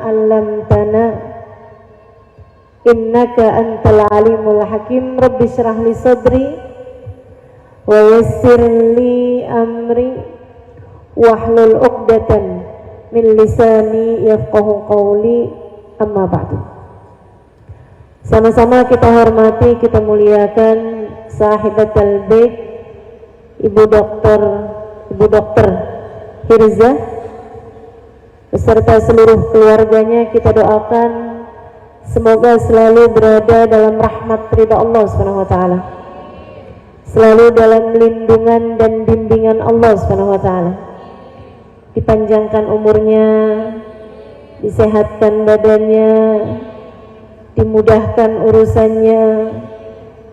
'allamtana innaka antal alimul hakim. Rabbi shrah li sadri wa yassir li amri wahlul 'uqdatan min lisani yafqahu qawli. Amma ba'du. Sama-sama kita hormati, kita muliakan sahibatul bait Ibu Dokter Hirza beserta seluruh keluarganya. Kita doakan semoga selalu berada dalam rahmat ridha Allah Subhanahu wa taala, selalu dalam lindungan dan bimbingan Allah Subhanahu wa taala. Dipanjangkan umurnya, disehatkan badannya, dimudahkan urusannya,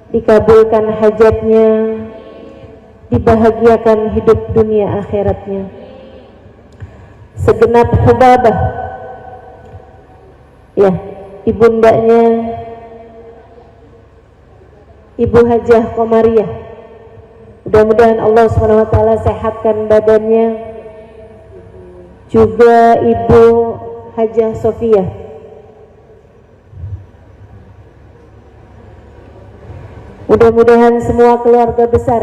dikabulkan hajatnya, dibahagiakan hidup dunia akhiratnya. Segenap Hubabah, ya, ibundanya Ibu Hajah Komariah, mudah-mudahan Allah SWT sehatkan badannya. Juga Ibu Hajah Sofia, mudah-mudahan semua keluarga besar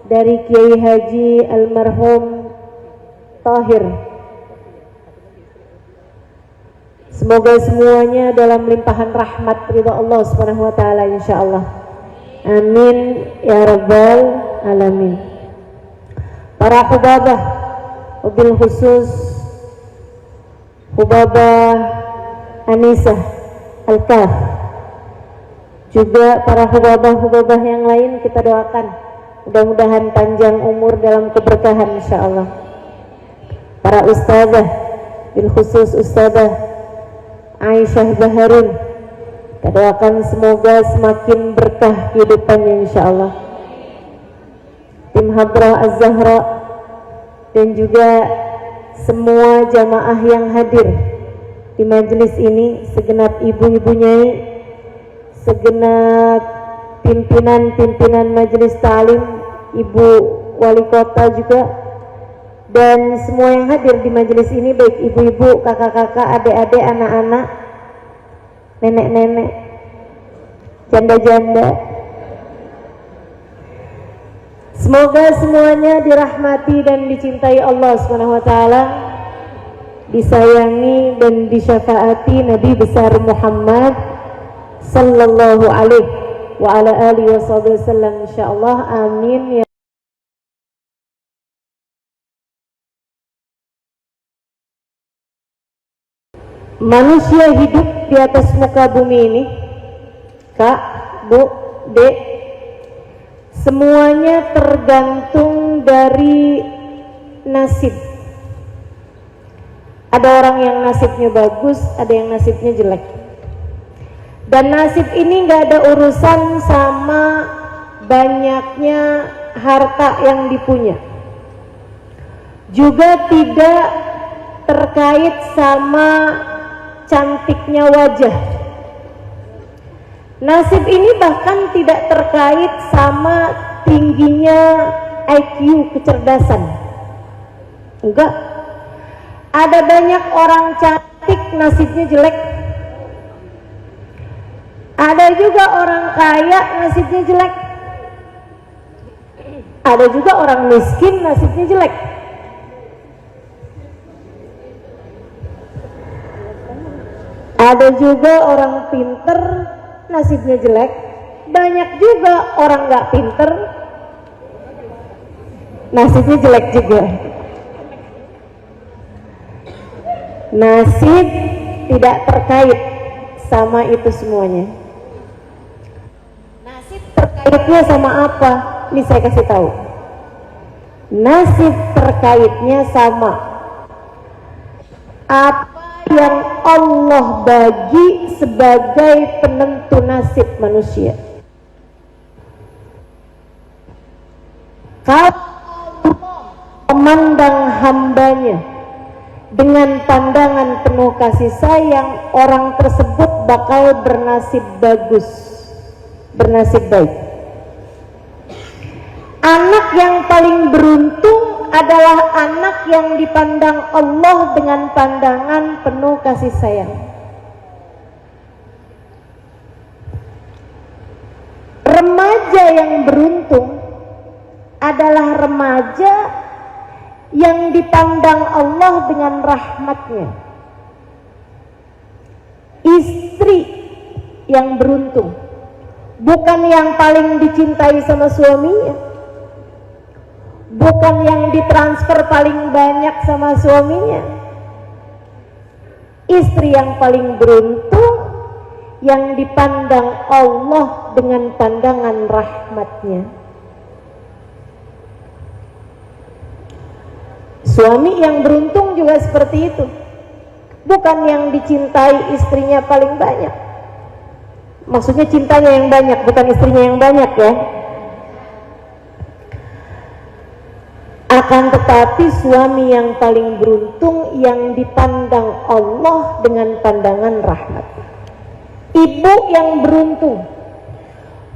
dari Kiai Haji almarhum Tahir, semoga semuanya dalam limpahan rahmat ridha Allah Subhanahu wa taala insyaallah. Amin ya rabbal alamin. Para hubabah, wabil khusus Hubabah Anisah Al-Kaf, juga para hubabah-hubabah yang lain kita doakan mudah-mudahan panjang umur dalam keberkahan insyaallah. Para ustazah, bil khusus Ustazah Aisyah Baharun, kita doakan semoga semakin berkah kehidupannya insyaallah. Tim Hadrah Az-Zahra dan juga semua jamaah yang hadir di majelis ini, segenap ibu-ibu nyai, segenap pimpinan majelis ta'lim, ibu wali kota juga, dan semua yang hadir di majelis ini, baik ibu-ibu, kakak-kakak, adik-adik, anak-anak, nenek-nenek, janda-janda. Semoga semuanya dirahmati dan dicintai Allah Subhanahu wa taala, disayangi dan disyafaati Nabi besar Muhammad sallallahu alaihi wa ala alihi wasallam insyaallah. Amin ya. Manusia hidup di atas muka bumi ini, Kak, Bu, Dek, semuanya tergantung dari nasib. Ada orang yang nasibnya bagus, ada yang nasibnya jelek. Dan nasib ini gak ada urusan sama banyaknya harta yang dipunya, juga tidak terkait sama cantiknya wajah. Nasib ini bahkan tidak terkait sama tingginya IQ, kecerdasan. Enggak. Ada banyak orang cantik nasibnya jelek. Ada juga orang kaya nasibnya jelek. Ada juga orang miskin nasibnya jelek. Ada juga orang pinter nasibnya jelek. Banyak juga orang nggak pinter nasibnya jelek juga. Nasib tidak terkait sama itu semuanya. Nasib terkaitnya sama apa? Ini saya kasih tahu. Nasib terkaitnya sama apa yang Allah bagi sebagai penentu nasib manusia. Kalau Allah memandang hambanya dengan pandangan penuh kasih sayang, orang tersebut bakal bernasib bagus, bernasib baik. Anak yang paling beruntung adalah anak yang dipandang Allah dengan pandangan penuh kasih sayang. Remaja yang beruntung adalah remaja yang dipandang Allah dengan rahmatnya. Istri yang beruntung, bukan yang paling dicintai sama suaminya, bukan yang ditransfer paling banyak sama suaminya. Istri yang paling beruntung yang dipandang Allah dengan pandangan rahmatnya. Suami yang beruntung juga seperti itu, bukan yang dicintai istrinya paling banyak. Maksudnya cintanya yang banyak, bukan istrinya yang banyak ya. Akan tetapi suami yang paling beruntung yang dipandang Allah dengan pandangan rahmat. Ibu yang beruntung,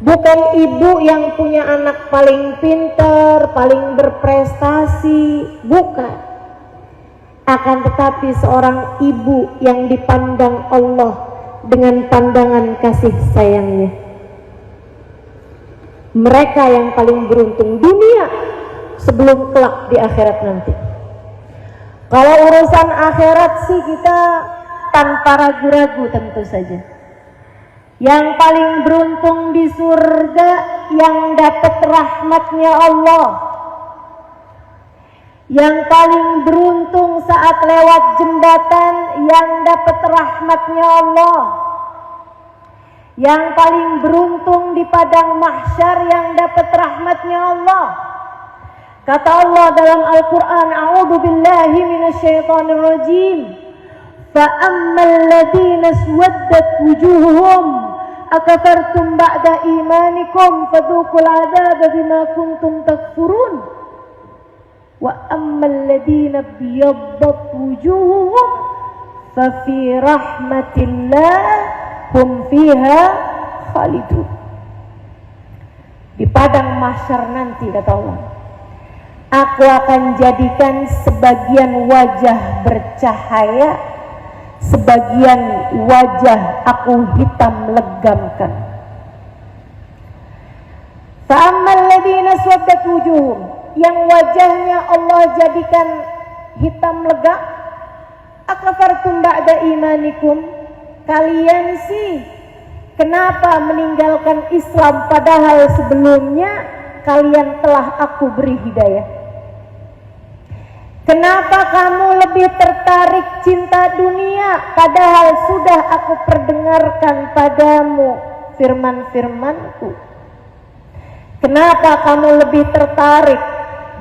bukan ibu yang punya anak paling pintar, paling berprestasi, bukan. Akan tetapi seorang ibu yang dipandang Allah dengan pandangan kasih sayangnya. Mereka yang paling beruntung dunia sebelum kelak di akhirat nanti. Kalau urusan akhirat sih kita tanpa ragu-ragu tentu saja. Yang paling beruntung di surga yang dapat rahmatnya Allah. Yang paling beruntung saat lewat jembatan yang dapat rahmatnya Allah. Yang paling beruntung di padang mahsyar yang dapat rahmatnya Allah. Kata Allah dalam Al-Quran, A'udhu billahi minasyaitanir rajim. Fa'ammal ladhina swaddat wujuhuhum akafartum ba'da imanikum fadhuqul adaba bima kuntum takfurun. Wa ammal ladhina biyaddat wujuhuhum fa fi rahmatillah hum fiha khalidun. Di padang mahsyar nanti kata Allah, aku akan jadikan sebagian wajah bercahaya, sebagian wajah aku hitam legamkan. Fa'ammal ladhina swaddat wujuhum, yang wajahnya Allah jadikan hitam legam, akafartum ba'da imanikum, kalian sih kenapa meninggalkan Islam padahal sebelumnya kalian telah aku beri hidayah? Kenapa kamu lebih tertarik cinta dunia padahal sudah aku perdengarkan padamu firman-firmanku? Kenapa kamu lebih tertarik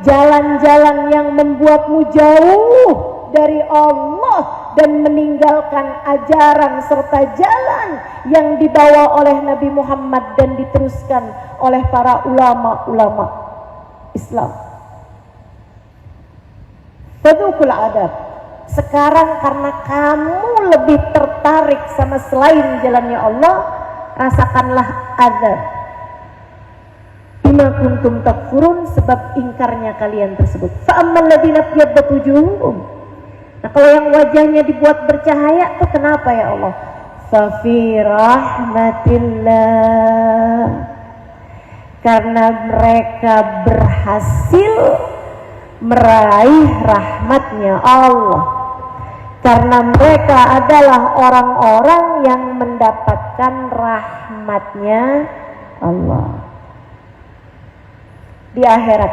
jalan-jalan yang membuatmu jauh dari Allah dan meninggalkan ajaran serta jalan yang dibawa oleh Nabi Muhammad dan diteruskan oleh para ulama-ulama Islam? Fadhuqul adab. Sekarang karena kamu lebih tertarik sama selain jalannya Allah, rasakanlah azab. Bima kuntum takfurun, sebab ingkarnya kalian tersebut. Fa'ammal ladhina biyaddat wujuhum. Nah, kalau yang wajahnya dibuat bercahaya itu kenapa ya Allah? Fa fi rahmatillah. Karena mereka berhasil meraih rahmatnya Allah, karena mereka adalah orang-orang yang mendapatkan rahmatnya Allah. Di akhirat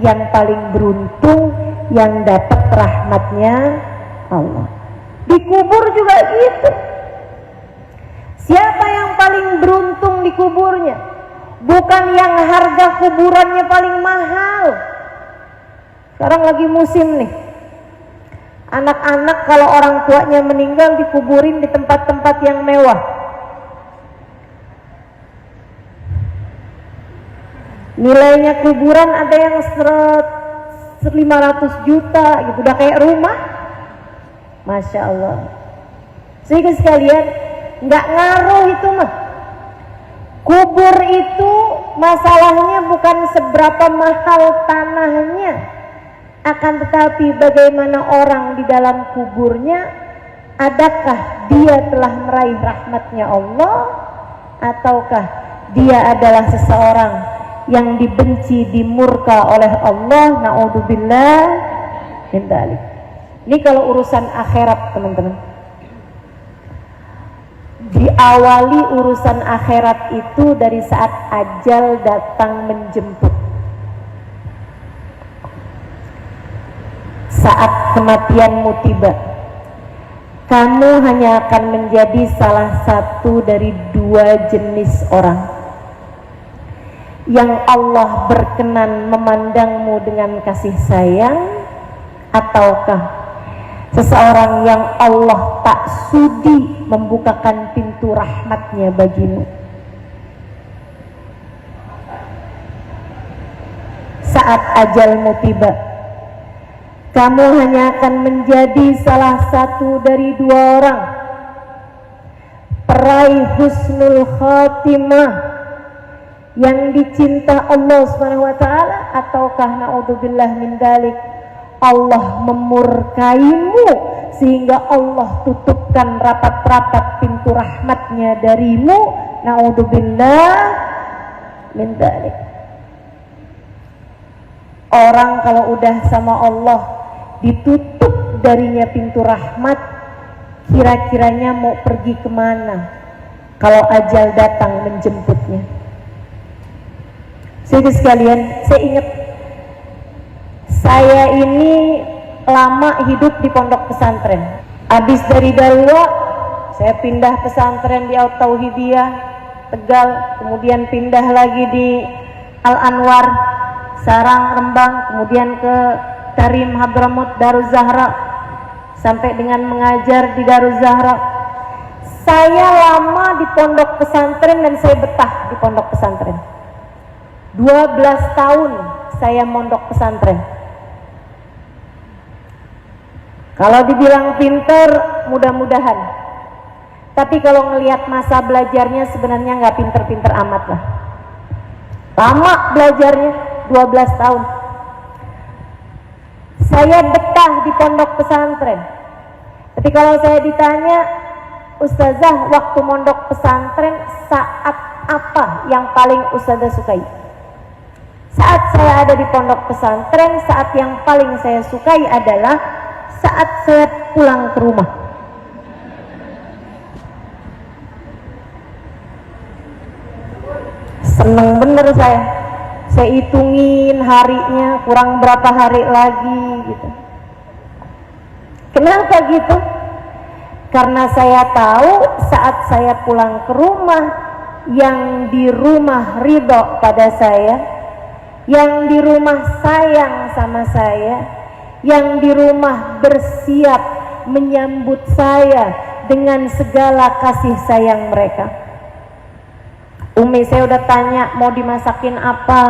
yang paling beruntung yang dapat rahmatnya Allah. Di kubur juga gitu. Siapa yang paling beruntung di kuburnya? Bukan yang harga kuburannya paling mahal. Sekarang lagi musim nih, anak-anak kalau orang tuanya meninggal dikuburin di tempat-tempat yang mewah. Nilainya kuburan ada yang 500 juta gitu, udah kayak rumah. Masya Allah. Sehingga sekalian, nggak ngaruh itu mah. Kubur itu masalahnya bukan seberapa mahal tanahnya, Akan tetapi bagaimana orang di dalam kuburnya, adakah dia telah meraih rahmatnya Allah, ataukah dia adalah seseorang yang dibenci, dimurka oleh Allah? Na'udzubillah min dzalik. Ini kalau urusan akhirat, teman-teman. Diawali urusan akhirat itu dari saat ajal datang menjemput. Saat kematianmu tiba, kamu hanya akan menjadi salah satu dari dua jenis orang yang Allah berkenan memandangmu dengan kasih sayang, ataukah seseorang yang Allah tak sudi membukakan pintu rahmatnya bagimu. Saat ajalmu tiba, kamu hanya akan menjadi salah satu dari dua orang peraih husnul khatimah yang dicinta Allah Subhanahu wa taala, ataukah naudzubillah min dzalik, Allah memurkaimu sehingga Allah tutupkan rapat-rapat pintu rahmatnya darimu. Naudzubillah min dzalik. Orang kalau udah sama Allah ditutup darinya pintu rahmat, kira-kiranya mau pergi kemana kalau ajal datang menjemputnya? Saudara sekalian, saya ingat saya ini lama hidup di pondok pesantren. Habis dari Darwa, saya pindah pesantren di Al-Tauhidiyah Tegal, kemudian pindah lagi di Al-Anwar Sarang Rembang, kemudian ke Tarim Hadramut Daruz Zahra, sampai dengan mengajar di Daruz Zahra. Saya lama di pondok pesantren dan saya betah di pondok pesantren. 12 tahun saya mondok pesantren. Kalau dibilang pinter, mudah-mudahan. Tapi kalau ngelihat masa belajarnya sebenarnya nggak pinter-pinter amat lah. Lama belajarnya, 12 tahun. Saya betah di pondok pesantren. Tapi kalau saya ditanya, Ustazah, waktu mondok pesantren saat apa yang paling Ustazah sukai? Saat saya ada di pondok pesantren, saat yang paling saya sukai adalah saat saya pulang ke rumah. Seneng bener saya hitungin harinya, kurang berapa hari lagi gitu. Kenapa gitu? Karena saya tahu saat saya pulang ke rumah, yang di rumah ridho pada saya, yang di rumah sayang sama saya, yang di rumah bersiap menyambut saya dengan segala kasih sayang mereka. Umi saya udah tanya mau dimasakin apa,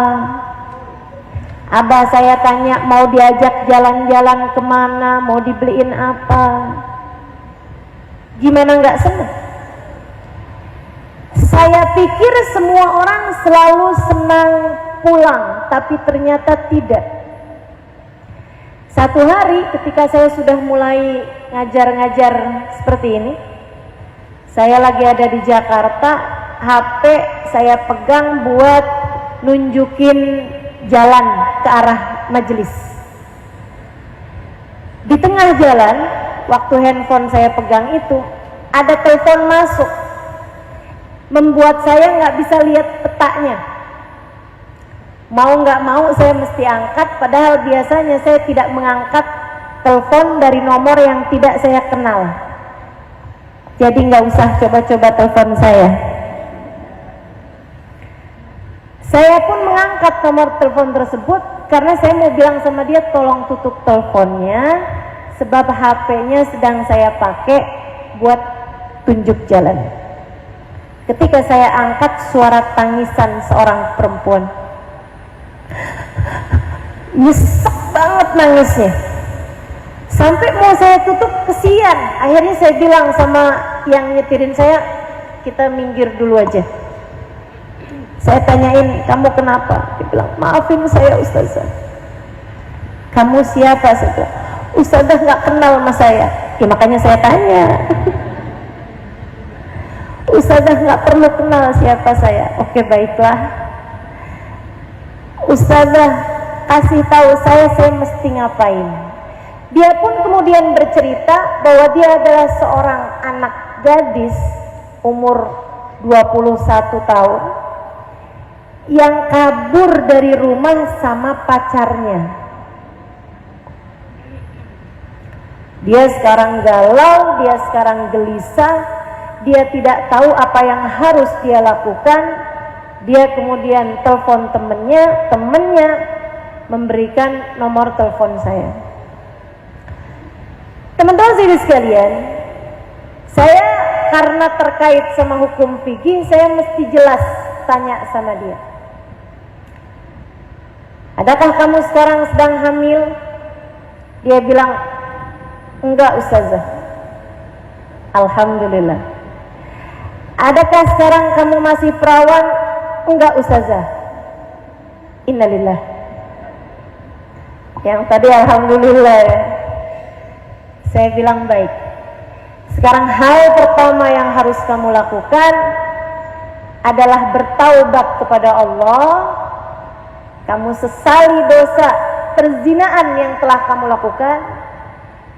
abah saya tanya mau diajak jalan-jalan kemana, mau dibeliin apa. Gimana nggak senang? Saya pikir semua orang selalu senang pulang, tapi ternyata tidak. Satu hari ketika saya sudah mulai ngajar-ngajar seperti ini, saya lagi ada di Jakarta, HP saya pegang buat nunjukin jalan ke arah majelis. Di tengah jalan, waktu handphone saya pegang itu, ada telepon masuk, membuat saya nggak bisa lihat petanya. Mau nggak mau saya mesti angkat, padahal biasanya saya tidak mengangkat telepon dari nomor yang tidak saya kenal. Jadi nggak usah coba-coba telepon saya. Saya pun mengangkat nomor telepon tersebut karena saya mau bilang sama dia tolong tutup teleponnya, sebab HP-nya sedang saya pakai buat tunjuk jalan. Ketika saya angkat, suara tangisan seorang perempuan. Nyesek banget nangisnya. Sampai mau saya tutup, kesian. Akhirnya saya bilang sama yang nyetirin saya, kita minggir dulu aja. Saya tanyain, kamu kenapa? Dia bilang, maafin saya Ustazah. Kamu siapa? Saya, Ustazah nggak kenal sama saya. Ya makanya saya tanya. Ustazah nggak perlu kenal siapa saya. Oke, baiklah. Ustazah kasih tahu saya mesti ngapain. Dia pun kemudian bercerita bahwa dia adalah seorang anak gadis umur 21 tahun yang kabur dari rumah sama pacarnya. Dia sekarang galau, dia sekarang gelisah, dia tidak tahu apa yang harus dia lakukan. Dia kemudian telepon temennya memberikan nomor telepon saya. Teman-teman sekalian, saya karena terkait sama hukum fikih, saya mesti jelas tanya sama dia. Adakah kamu sekarang sedang hamil? Dia bilang, enggak Ustazah. Alhamdulillah. Adakah sekarang kamu masih perawan? Enggak Ustazah. Innalillah. Yang tadi alhamdulillah ya. Saya bilang baik. Sekarang hal pertama yang harus kamu lakukan adalah bertaubat kepada Allah. Kamu sesali dosa perzinaan yang telah kamu lakukan.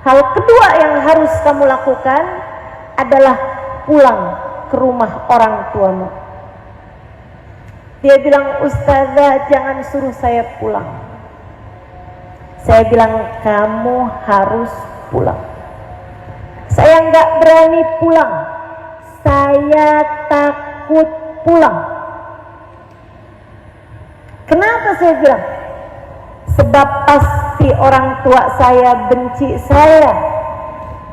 Hal kedua yang harus kamu lakukan adalah pulang ke rumah orang tuamu. Dia bilang, Ustazah jangan suruh saya pulang. Saya bilang, kamu harus pulang. Saya nggak berani pulang. Saya takut pulang. Kenapa saya bilang? Sebab pasti orang tua saya benci saya.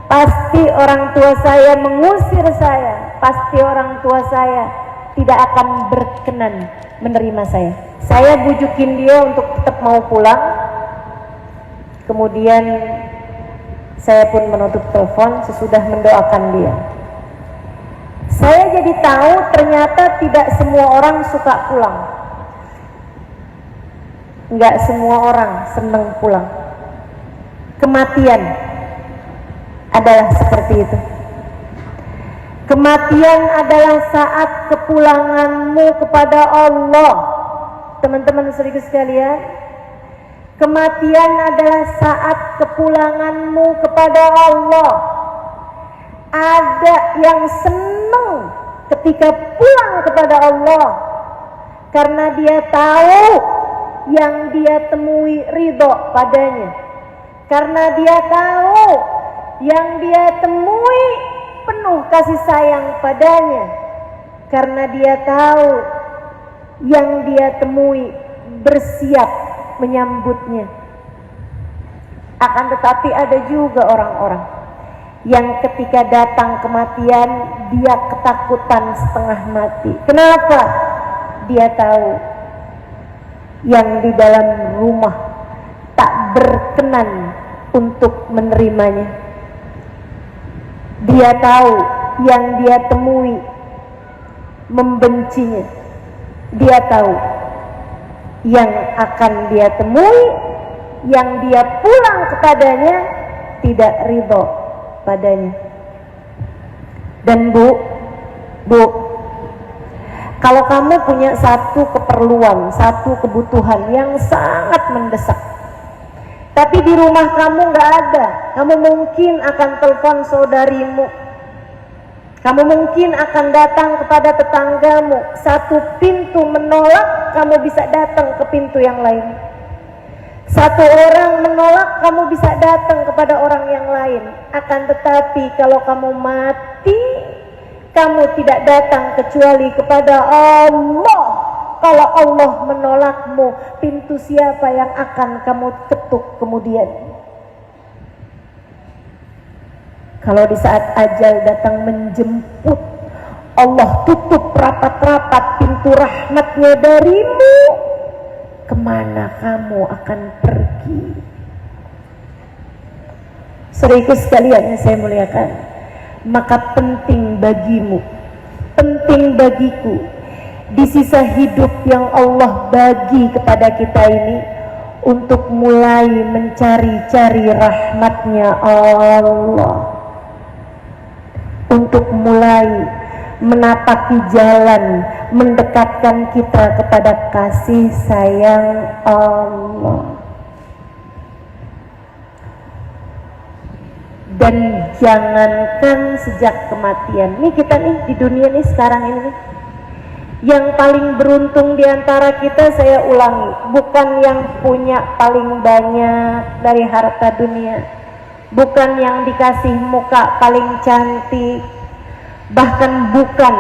Pasti orang tua saya mengusir saya. Pasti orang tua saya tidak akan berkenan menerima saya. Saya bujukin dia untuk tetap mau pulang. Kemudian saya pun menutup telepon sesudah mendoakan dia. Saya jadi tahu ternyata tidak semua orang suka pulang. Enggak semua orang senang pulang. Kematian adalah seperti itu. Kematian adalah saat kepulanganmu kepada Allah. Teman-teman saudara sekalian, kematian adalah saat kepulanganmu kepada Allah. Ada yang senang ketika pulang kepada Allah karena dia tahu yang dia temui ridho padanya, karena dia tahu yang dia temui penuh kasih sayang padanya, karena dia tahu yang dia temui bersiap menyambutnya. Akan tetapi ada juga orang-orang yang ketika datang kematian dia ketakutan setengah mati. Kenapa? Dia tahu yang di dalam rumah tak berkenan untuk menerimanya. Dia tahu yang dia temui membencinya. Dia tahu yang akan dia temui, yang dia pulang kepadanya tidak ridho padanya. Dan bu, kalau kamu punya satu keperluan, satu kebutuhan yang sangat mendesak, tapi di rumah kamu nggak ada, kamu mungkin akan telepon saudarimu, kamu mungkin akan datang kepada tetanggamu. Satu pintu menolak, kamu bisa datang ke pintu yang lain. Satu orang menolak, kamu bisa datang kepada orang yang lain. Akan tetapi kalau kamu mati, kamu tidak datang kecuali kepada Allah. Kalau Allah menolakmu, pintu siapa yang akan kamu ketuk kemudian? Kalau di saat ajal datang menjemput, Allah tutup rapat-rapat pintu rahmatnya darimu, kemana kamu akan pergi? Saudaraku sekalian yang saya muliakan, maka penting bagimu, penting bagiku, di sisa hidup yang Allah bagi kepada kita ini, untuk mulai mencari-cari rahmatnya Allah, untuk mulai menapaki jalan mendekatkan kita kepada kasih sayang Allah. Dan jangankan sejak kematian, nih kita nih di dunia nih sekarang ini nih, yang paling beruntung diantara kita, saya ulangi, bukan yang punya paling banyak dari harta dunia, bukan yang dikasih muka paling cantik, bahkan bukan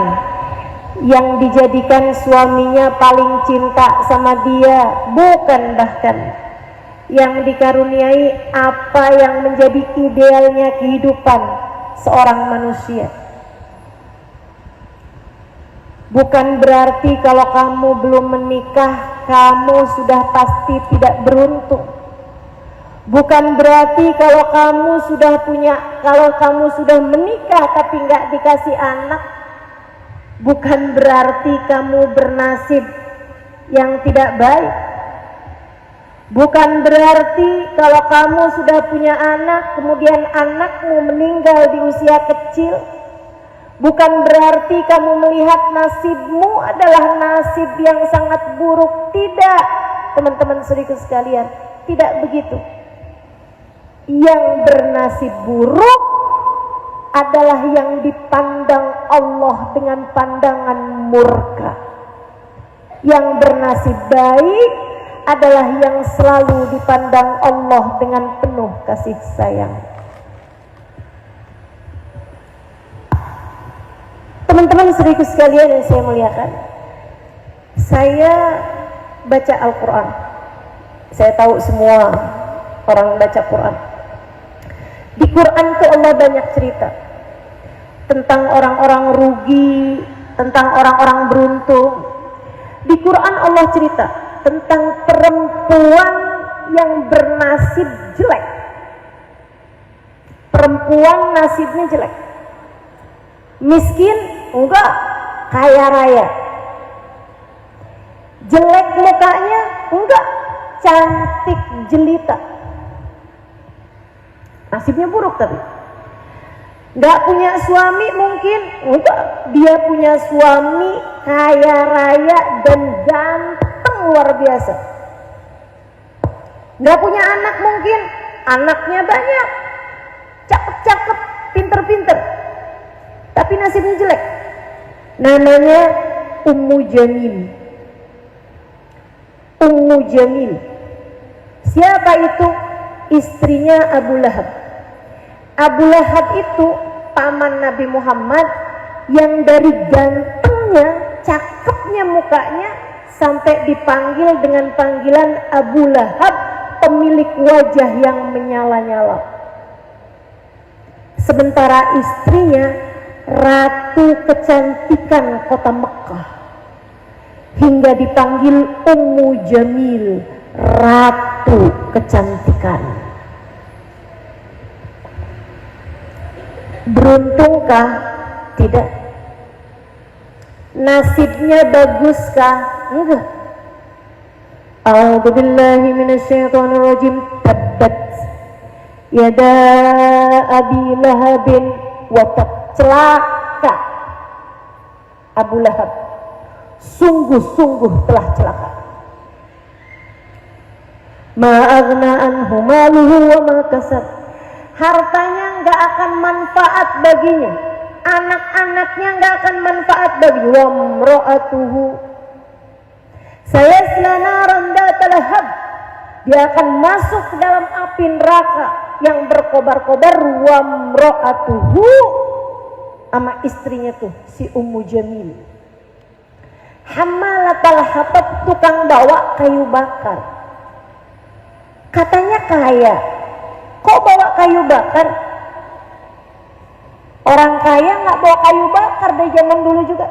yang dijadikan suaminya paling cinta sama dia, bukan bahkan yang dikaruniai apa yang menjadi idealnya kehidupan seorang manusia. Bukan berarti kalau kamu belum menikah, kamu sudah pasti tidak beruntung. Bukan berarti kalau kamu sudah menikah tapi nggak dikasih anak, bukan berarti kamu bernasib yang tidak baik. Bukan berarti kalau kamu sudah punya anak, kemudian anakmu meninggal di usia kecil, bukan berarti kamu melihat nasibmu adalah nasib yang sangat buruk. Tidak, teman-teman saudaraku sekalian, tidak begitu. Yang bernasib buruk adalah yang dipandang Allah dengan pandangan murka. Yang bernasib baik adalah yang selalu dipandang Allah dengan penuh kasih sayang. Teman-teman saudaraku sekalian yang saya muliakan, saya baca Al-Quran. Saya tahu semua orang baca Quran. Di Quran itu Allah banyak cerita tentang orang-orang rugi, tentang orang-orang beruntung. Di Quran Allah cerita tentang perempuan yang bernasib jelek. Perempuan nasibnya jelek. Miskin? Enggak. Kaya raya. Jelek mukanya? Enggak. Cantik jelita. Nasibnya buruk tapi. Enggak punya suami mungkin? Enggak. Dia punya suami kaya raya dan ganteng luar biasa. Enggak punya anak mungkin? Anaknya banyak. Cakep-cakep, pinter-pinter. Tapi nasibnya jelek. Namanya Ummu Jamil. Ummu Jamil. Siapa itu? Istrinya Abu Lahab. Abu Lahab itu paman Nabi Muhammad yang dari gantengnya, cakepnya mukanya sampai dipanggil dengan panggilan Abu Lahab, pemilik wajah yang menyala-nyala. Sementara istrinya ratu kecantikan kota Mekah, hingga dipanggil Ummu Jamil, ratu kecantikan. Beruntungkah? Tidak. Nasibnya baguskah? Enggak. A'udzu billahi minasyaitonir rajim. Tabbat yada Abi Lahabin wa tab. Celaka Abu Lahab, sungguh-sungguh telah celaka. Ma aghna anhu maluhu wa ma kasab. Hartanya enggak akan manfaat baginya, anak-anaknya enggak akan manfaat baginya. Wa imra'atuhu sayasla naran data lahab. Dia akan masuk ke dalam api neraka yang berkobar-kobar. Wa imra'atuhu, sama istrinya tuh si Ummu Jamil, hammalatal hatab, tukang bawa kayu bakar. Katanya kaya, kok bawa kayu bakar? Orang kaya nggak bawa kayu bakar dari zaman dulu juga.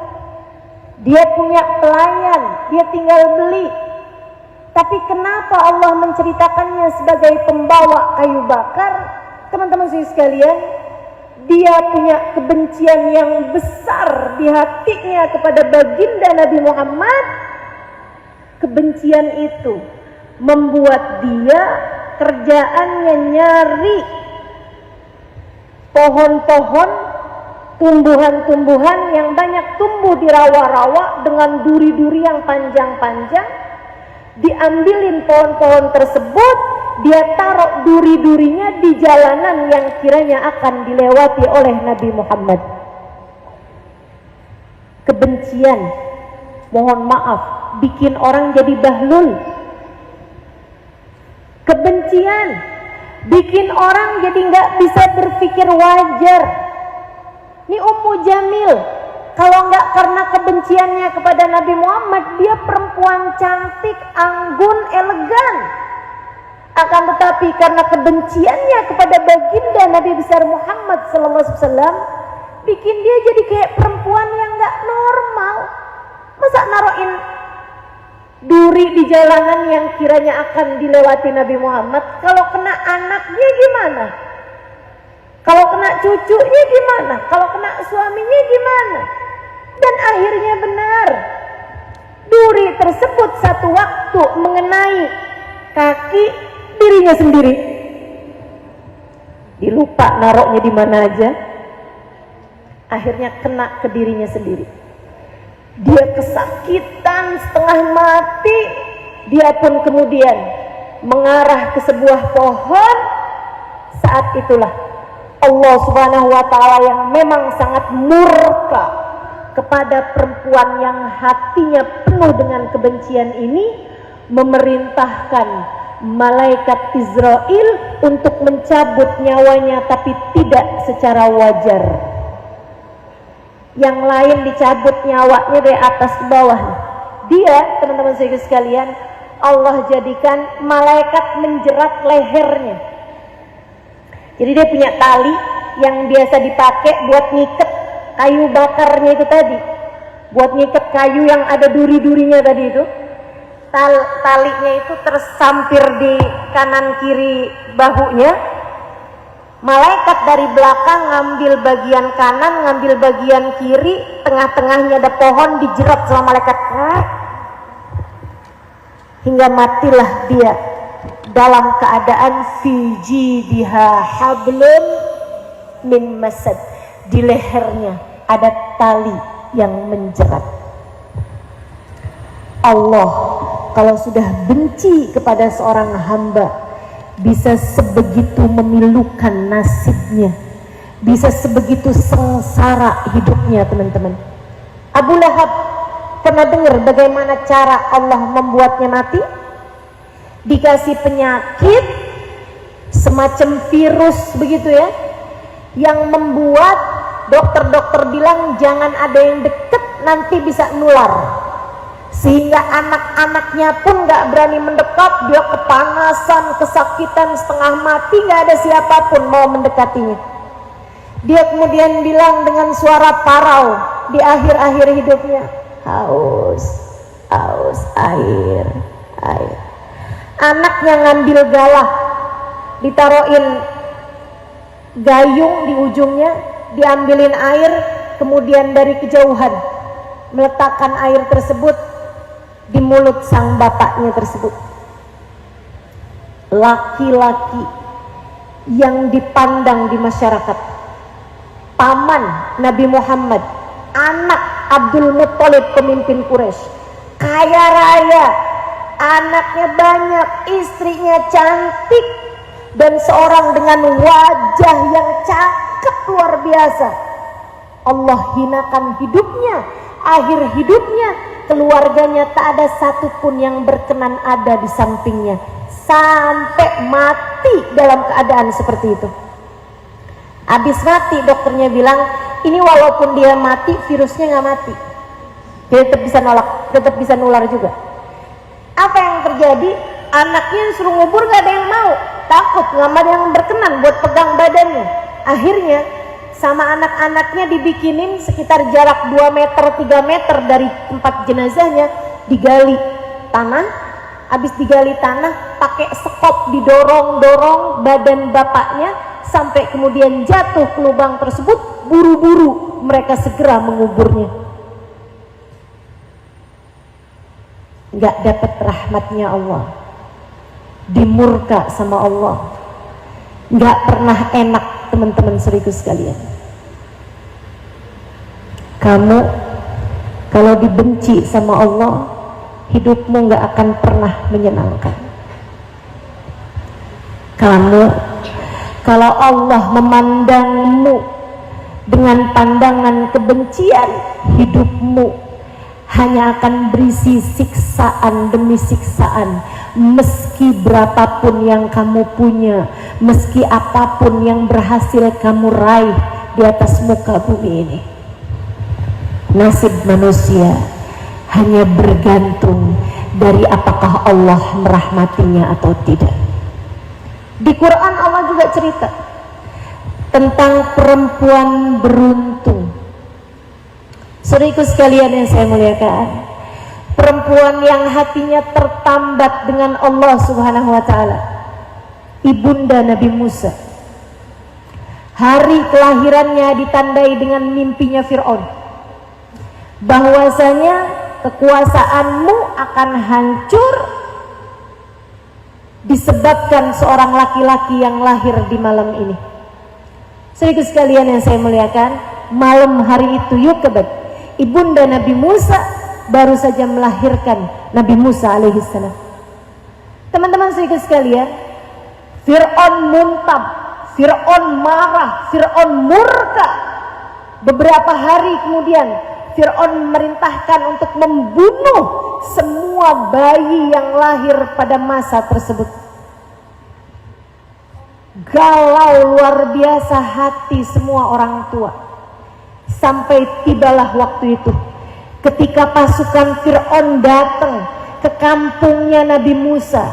Dia punya pelayan, dia tinggal beli. Tapi kenapa Allah menceritakannya sebagai pembawa kayu bakar? Teman-teman sekalian, dia punya kebencian yang besar di hatinya kepada baginda Nabi Muhammad. Kebencian itu membuat dia kerjaannya nyari pohon-pohon, tumbuhan-tumbuhan yang banyak tumbuh di rawa-rawa dengan duri-duri yang panjang-panjang. Diambilin pohon-pohon tersebut, dia taruh duri-durinya di jalanan yang kiranya akan dilewati oleh Nabi Muhammad. Kebencian, mohon maaf, bikin orang jadi bahlul. Kebencian bikin orang jadi nggak bisa berpikir wajar. Ini Ummu Jamil, kalau nggak karena kebenciannya kepada Nabi Muhammad, dia perempuan cantik, anggun, elegan. Akan tetapi karena kebenciannya kepada baginda Nabi besar Muhammad SAW, bikin dia jadi kayak perempuan yang nggak normal. Masa naruhin duri di jalanan yang kiranya akan dilewati Nabi Muhammad? Kalau kena anaknya gimana? Kalau kena cucunya gimana? Kalau kena suaminya gimana? Dan akhirnya benar, duri tersebut satu waktu mengenai kaki dirinya sendiri. Dilupa naroknya di mana aja, akhirnya kena ke dirinya sendiri. Dia kesakitan setengah mati. Dia pun kemudian mengarah ke sebuah pohon. Saat itulah Allah Subhanahu wa ta'ala yang memang sangat murka kepada perempuan yang hatinya penuh dengan kebencian ini, memerintahkan malaikat Israel untuk mencabut nyawanya, tapi tidak secara wajar. Yang lain dicabut nyawanya dari atas ke bawah. Dia, teman-teman saudara sekalian, Allah jadikan malaikat menjerat lehernya. Jadi dia punya tali yang biasa dipakai buat ngiket kayu bakarnya itu tadi, buat ngiket kayu yang ada duri-durinya tadi itu. Talinya itu tersampir di kanan kiri bahunya. Malaikat dari belakang ngambil bagian kanan, ngambil bagian kiri, tengah-tengahnya ada pohon, dijerat sama malaikat hingga matilah dia dalam keadaan fi jidha hablum min masad. Di lehernya ada tali yang menjerat. Allah kalau sudah benci kepada seorang hamba, bisa sebegitu memilukan nasibnya, bisa sebegitu sengsara hidupnya, teman-teman. Abu Lahab, pernah dengar bagaimana cara Allah membuatnya mati? Dikasih penyakit semacam virus begitu ya, yang membuat dokter-dokter bilang jangan ada yang deket, nanti bisa nular. Sehingga anak-anaknya pun gak berani mendekat. Dia kepanasan, kesakitan, setengah mati, gak ada siapapun mau mendekatinya. Dia kemudian bilang dengan suara parau di akhir-akhir hidupnya, haus, haus, air, air. Anaknya ngambil galah, ditaruhin gayung di ujungnya, diambilin air, kemudian dari kejauhan meletakkan air tersebut di mulut sang bapaknya tersebut. Laki-laki yang dipandang di masyarakat, paman Nabi Muhammad, anak Abdul Muttalib, pemimpin Quraisy, kaya raya, anaknya banyak, istrinya cantik, dan seorang dengan wajah yang cakep luar biasa. Allah hinakan hidupnya, akhir hidupnya keluarganya tak ada satupun yang berkenan ada di sampingnya, sampai mati dalam keadaan seperti itu. Habis mati dokternya bilang, ini walaupun dia mati, virusnya nggak mati, dia tetap bisa nolak, tetap bisa nular juga. Apa yang terjadi? Anaknya suruh ngubur nggak ada yang mau, takut nggak ada yang berkenan buat pegang badannya. Akhirnya sama anak-anaknya dibikinin sekitar jarak 2 meter 3 meter dari tempat jenazahnya, digali tanah. Habis digali tanah, pakai sekop didorong-dorong badan bapaknya sampai kemudian jatuh ke lubang tersebut. Buru-buru mereka segera menguburnya. Nggak dapat rahmatnya Allah. dimurka sama Allah. Nggak pernah enak, teman-teman seriku sekalian. Kamu kalau dibenci sama Allah, hidupmu nggak akan pernah menyenangkan. Kamu kalau Allah memandangmu dengan pandangan kebencian, hidupmu hanya akan berisi siksaan demi siksaan. Meski berapapun yang kamu punya, meski apapun yang berhasil kamu raih di atas muka bumi ini, nasib manusia hanya bergantung dari apakah Allah merahmatinya atau tidak. Di Quran Allah juga cerita tentang perempuan beruntung. Saudaraku sekalian yang saya muliakan, perempuan yang hatinya tertambat dengan Allah Subhanahu wa taala, ibunda Nabi Musa. Hari kelahirannya ditandai dengan mimpinya Fir'aun, bahwasanya kekuasaanmu akan hancur disebabkan seorang laki-laki yang lahir di malam ini. Saudaraku sekalian yang saya muliakan, malam hari itu Yukabad, ibunda Nabi Musa, baru saja melahirkan Nabi Musa alaihissalam. Teman-teman saudaraku sekalian, Fir'aun muntab, Fir'aun marah, Fir'aun murka. Beberapa hari kemudian Fir'aun memerintahkan untuk membunuh semua bayi yang lahir pada masa tersebut. Galau luar biasa hati semua orang tua. Sampai tibalah waktu itu ketika pasukan Fir'aun datang ke kampungnya Nabi Musa.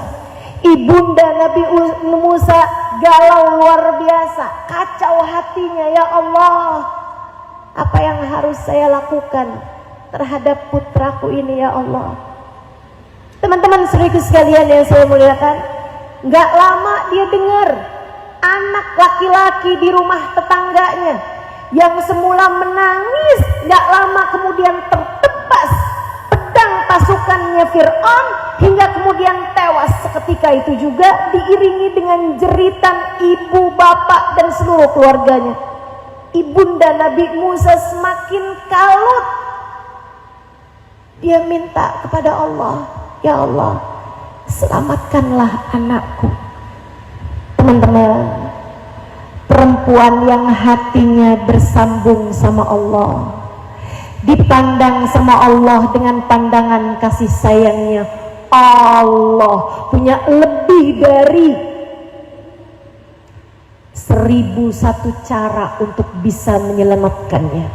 Ibunda Nabi Musa galau luar biasa, kacau hatinya. Ya Allah, apa yang harus saya lakukan terhadap putraku ini ya Allah? Teman-teman saudaraku sekalian yang saya muliakan, gak lama dia dengar anak laki-laki di rumah tetangganya yang semula menangis, gak lama kemudian tertebas pedang pasukannya Fir'aun hingga kemudian tewas seketika itu juga, diiringi dengan jeritan ibu, bapak dan seluruh keluarganya. Ibunda Nabi Musa semakin kalut. Dia minta kepada Allah, ya Allah, selamatkanlah anakku. Teman-teman, perempuan yang hatinya bersambung sama Allah, dipandang sama Allah dengan pandangan kasih sayangnya, Allah punya lebih dari 1001 cara untuk bisa menyelamatkannya.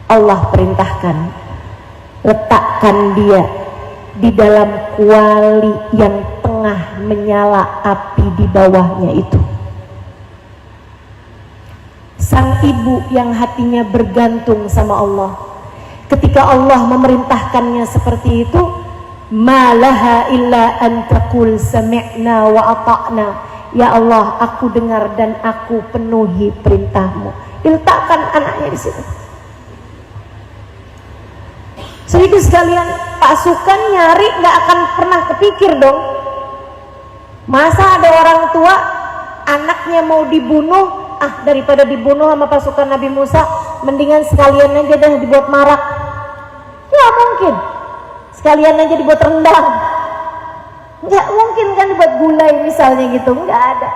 Allah perintahkan, letakkan dia di dalam kuali yang tengah menyala api di bawahnya itu. Sang ibu yang hatinya bergantung sama Allah, ketika Allah memerintahkannya seperti itu, malaha illa an taqul sami'na wa ata'na. Ya Allah, aku dengar dan aku penuhi perintahmu. Diletakkan anaknya di situ. Saudaraku sekalian, pasukan nyari nggak akan pernah kepikir dong. Masa ada orang tua anaknya mau dibunuh, daripada dibunuh sama pasukan Nabi Musa, mendingan sekalian aja dah dibuat marak. Ya mungkin. Sekalian aja dibuat rendang. Nggak mungkin kan dibuat gulai misalnya gitu, nggak ada.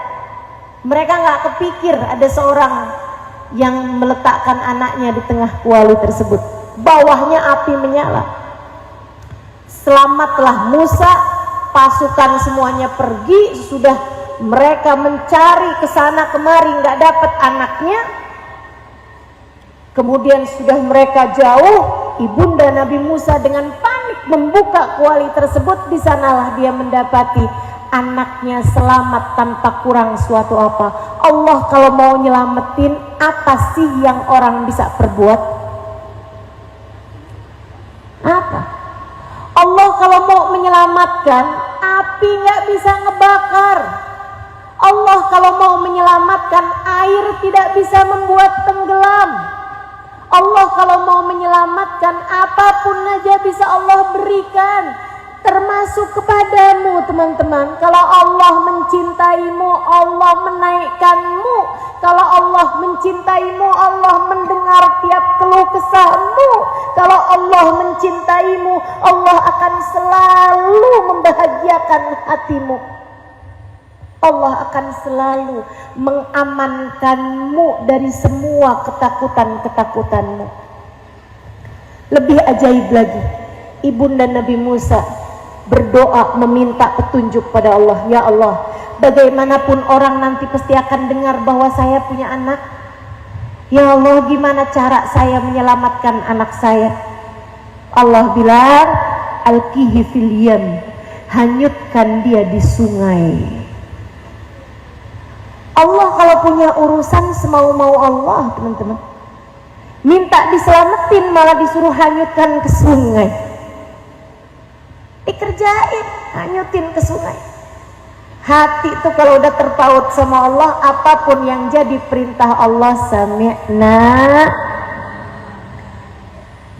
Mereka nggak kepikir ada seorang yang meletakkan anaknya di tengah kuali tersebut. Bawahnya api menyala. Selamatlah Musa, pasukan semuanya pergi. Sudah mereka mencari kesana kemari, nggak dapat anaknya. Kemudian sudah mereka jauh, ibunda Nabi Musa dengan panik membuka kuali tersebut. Di sanalah dia mendapati anaknya selamat tanpa kurang suatu apa. Allah kalau mau nyelamatin, apa sih yang orang bisa perbuat? Apa? Allah kalau mau menyelamatkan, api nggak bisa ngebakar. Allah kalau mau menyelamatkan, air tidak bisa membuat tenggelam. Allah kalau mau menyelamatkan, apapun aja bisa Allah berikan. termasuk kepadamu teman-teman. Kalau Allah mencintaimu, Allah menaikkanmu. Kalau Allah mencintaimu, Allah mendengar tiap keluh kesahmu. Kalau Allah mencintaimu, Allah akan selalu membahagiakan hatimu. Allah akan selalu mengamankanmu dari semua ketakutan-ketakutanmu. Lebih ajaib lagi, ibunda Nabi Musa berdoa meminta petunjuk pada Allah. Ya Allah, bagaimanapun orang nanti pasti akan dengar bahwa saya punya anak. Ya Allah, gimana cara saya menyelamatkan anak saya? Allah bilang, alqihi fil yam, hanyutkan dia di sungai. Allah kalau punya urusan semau-mau Allah teman-teman. Minta diselamatin malah disuruh hanyutkan ke sungai. Dikerjain, hanyutin ke sungai. Hati itu kalau udah terpaut sama Allah, apapun yang jadi perintah Allah, sami'na.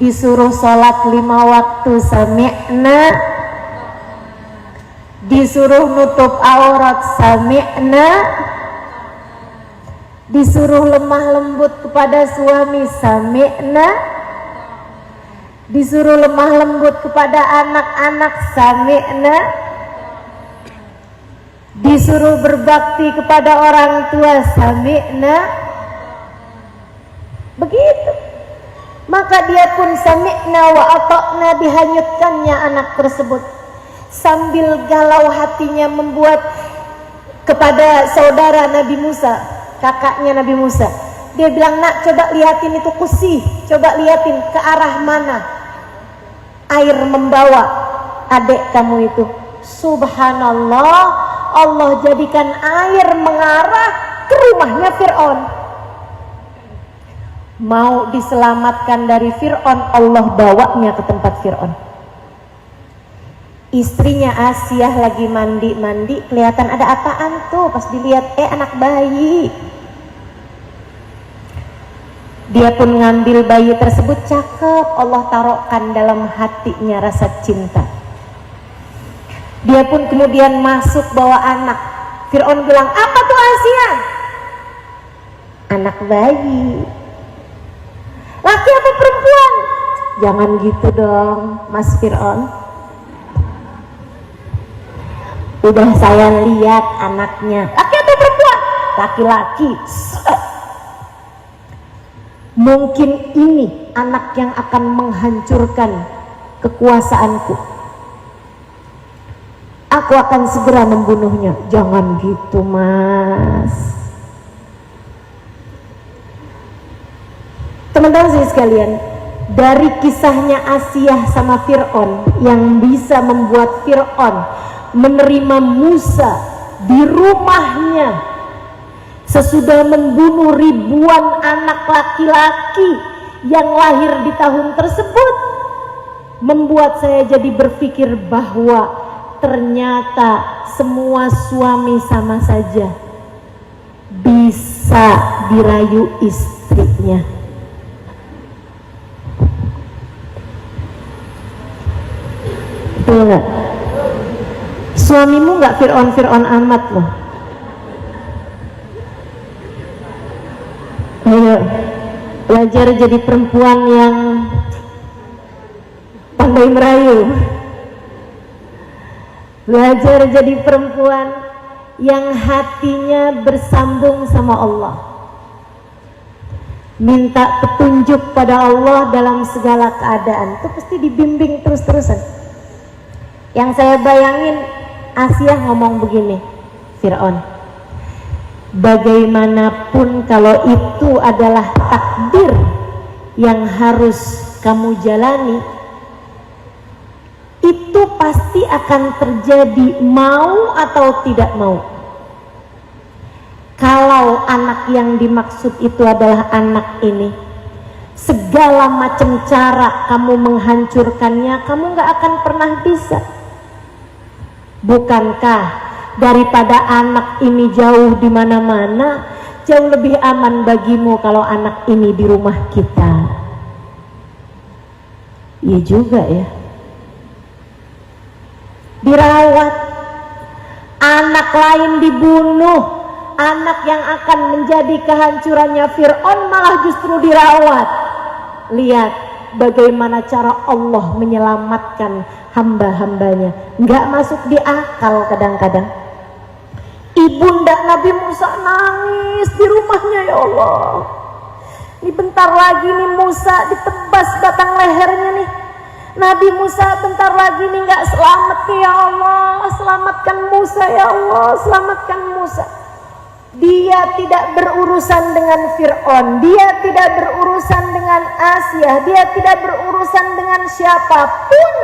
Disuruh sholat 5 waktu, sami'na. Disuruh nutup aurat, sami'na. Disuruh lemah lembut kepada suami, sami'na. Disuruh lemah lembut kepada anak-anak, sami'na. Disuruh berbakti kepada orang tua, sami'na. Begitu. Maka dia pun sami'na wa ata'na, dihanyutkannya anak tersebut. Sambil galau hatinya membuat kepada saudara Nabi Musa, kakaknya Nabi Musa, dia bilang, nak coba liatin itu kursi, coba liatin ke arah mana air membawa adik kamu itu. Subhanallah, Allah jadikan air mengarah ke rumahnya Fir'aun. Mau diselamatkan dari Fir'aun, Allah bawanya ke tempat Fir'aun. Istrinya Asiyah lagi mandi-mandi, kelihatan ada apaan tuh, pas dilihat anak bayi. Dia pun ngambil bayi tersebut, cakep, Allah taruhkan dalam hatinya rasa cinta. Dia pun kemudian masuk bawa anak. Fir'aun bilang, apa tuh Asiyah? Anak bayi. Laki apa perempuan? Jangan gitu dong Mas Fir'aun. Udah saya lihat anaknya. Laki atau perempuan? Laki-laki. Mungkin ini anak yang akan menghancurkan kekuasaanku. Aku akan segera membunuhnya. Jangan gitu Mas. Teman-teman sekalian, dari kisahnya Asiyah sama Fir'aun yang bisa membuat Fir'aun menerima Musa di rumahnya sesudah membunuh ribuan anak laki-laki yang lahir di tahun tersebut, membuat saya jadi berpikir bahwa ternyata semua suami sama saja bisa dirayu istrinya. Betul nggak? Suamimu nggak Fir'aun amat loh. Ayo belajar jadi perempuan yang pandai merayu. Belajar jadi perempuan yang hatinya bersambung sama Allah. Minta petunjuk pada Allah dalam segala keadaan. Itu pasti dibimbing terus-terusan. Yang saya bayangin, Asiyah ngomong begini, Fir'aun, bagaimanapun kalau itu adalah takdir yang harus kamu jalani, itu pasti akan terjadi mau atau tidak mau. Kalau anak yang dimaksud itu adalah anak ini, segala macam cara kamu menghancurkannya, kamu gak akan pernah bisa. Bukankah daripada anak ini jauh di mana-mana, jauh lebih aman bagimu kalau anak ini di rumah kita? Iya juga ya. dirawat. Anak lain dibunuh, anak yang akan menjadi kehancurannya Fir'aun malah justru dirawat. Lihat bagaimana cara Allah menyelamatkan hamba-hambanya. Nggak masuk di akal kadang-kadang. Ibunda Nabi Musa nangis di rumahnya, ya Allah. Ini bentar lagi nih Musa ditebas batang lehernya nih. Nabi Musa bentar lagi nih nggak selamat nih, ya Allah. Selamatkan Musa, ya Allah. Selamatkan Musa. Dia tidak berurusan dengan Fir'aun, dia tidak berurusan dengan Asia, dia tidak berurusan dengan siapapun.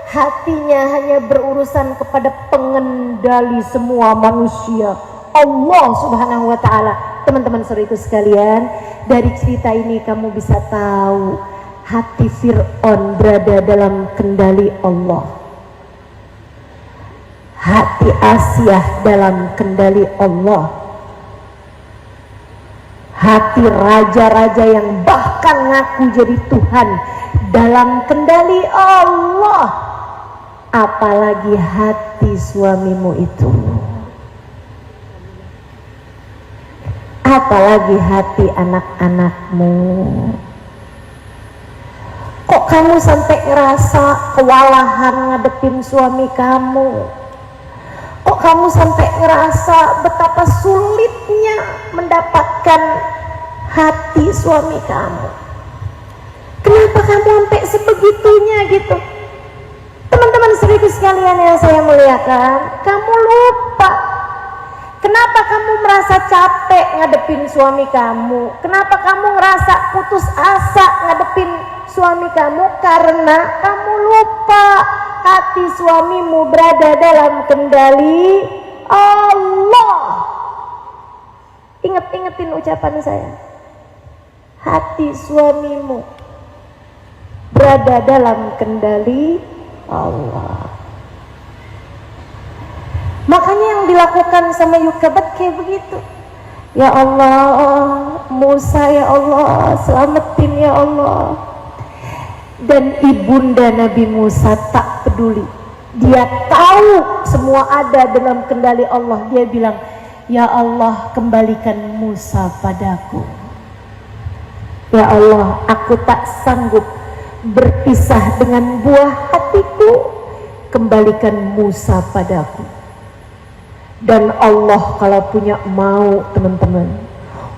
Hatinya hanya berurusan kepada pengendali semua manusia, Allah Subhanahu wa ta'ala. Teman-teman saudaraku sekalian, dari cerita ini kamu bisa tahu hati Fir'aun berada dalam kendali Allah, hati Asia dalam kendali Allah, hati raja-raja yang bahkan ngaku jadi Tuhan dalam kendali Allah. Apalagi hati suamimu itu, apalagi hati anak-anakmu. Kok kamu sampai ngerasa kewalahan ngadepin suami kamu? Kok kamu sampai ngerasa betapa sulitnya mendapatkan hati suami kamu? Kenapa kamu sampai sebegitunya gitu? Teman-teman saudaraku sekalian yang saya muliakan, kamu lupa. Kenapa kamu merasa capek ngadepin suami kamu? Kenapa kamu ngerasa putus asa ngadepin suami kamu? Karena kamu lupa hati suamimu berada dalam kendali Allah. Ingat-ingatin ucapan saya. Hati suamimu berada dalam kendali Allah. Makanya yang dilakukan sama Yukabat kayak begitu. Ya Allah, Musa ya Allah, selamatin ya Allah. Dan ibunda Nabi Musa tak peduli. Dia tahu semua ada dalam kendali Allah. Dia bilang, ya Allah, kembalikan Musa padaku. Ya Allah, aku tak sanggup berpisah dengan buah hatiku, kembalikan Musa padaku. Dan Allah kalau punya mau, teman-teman,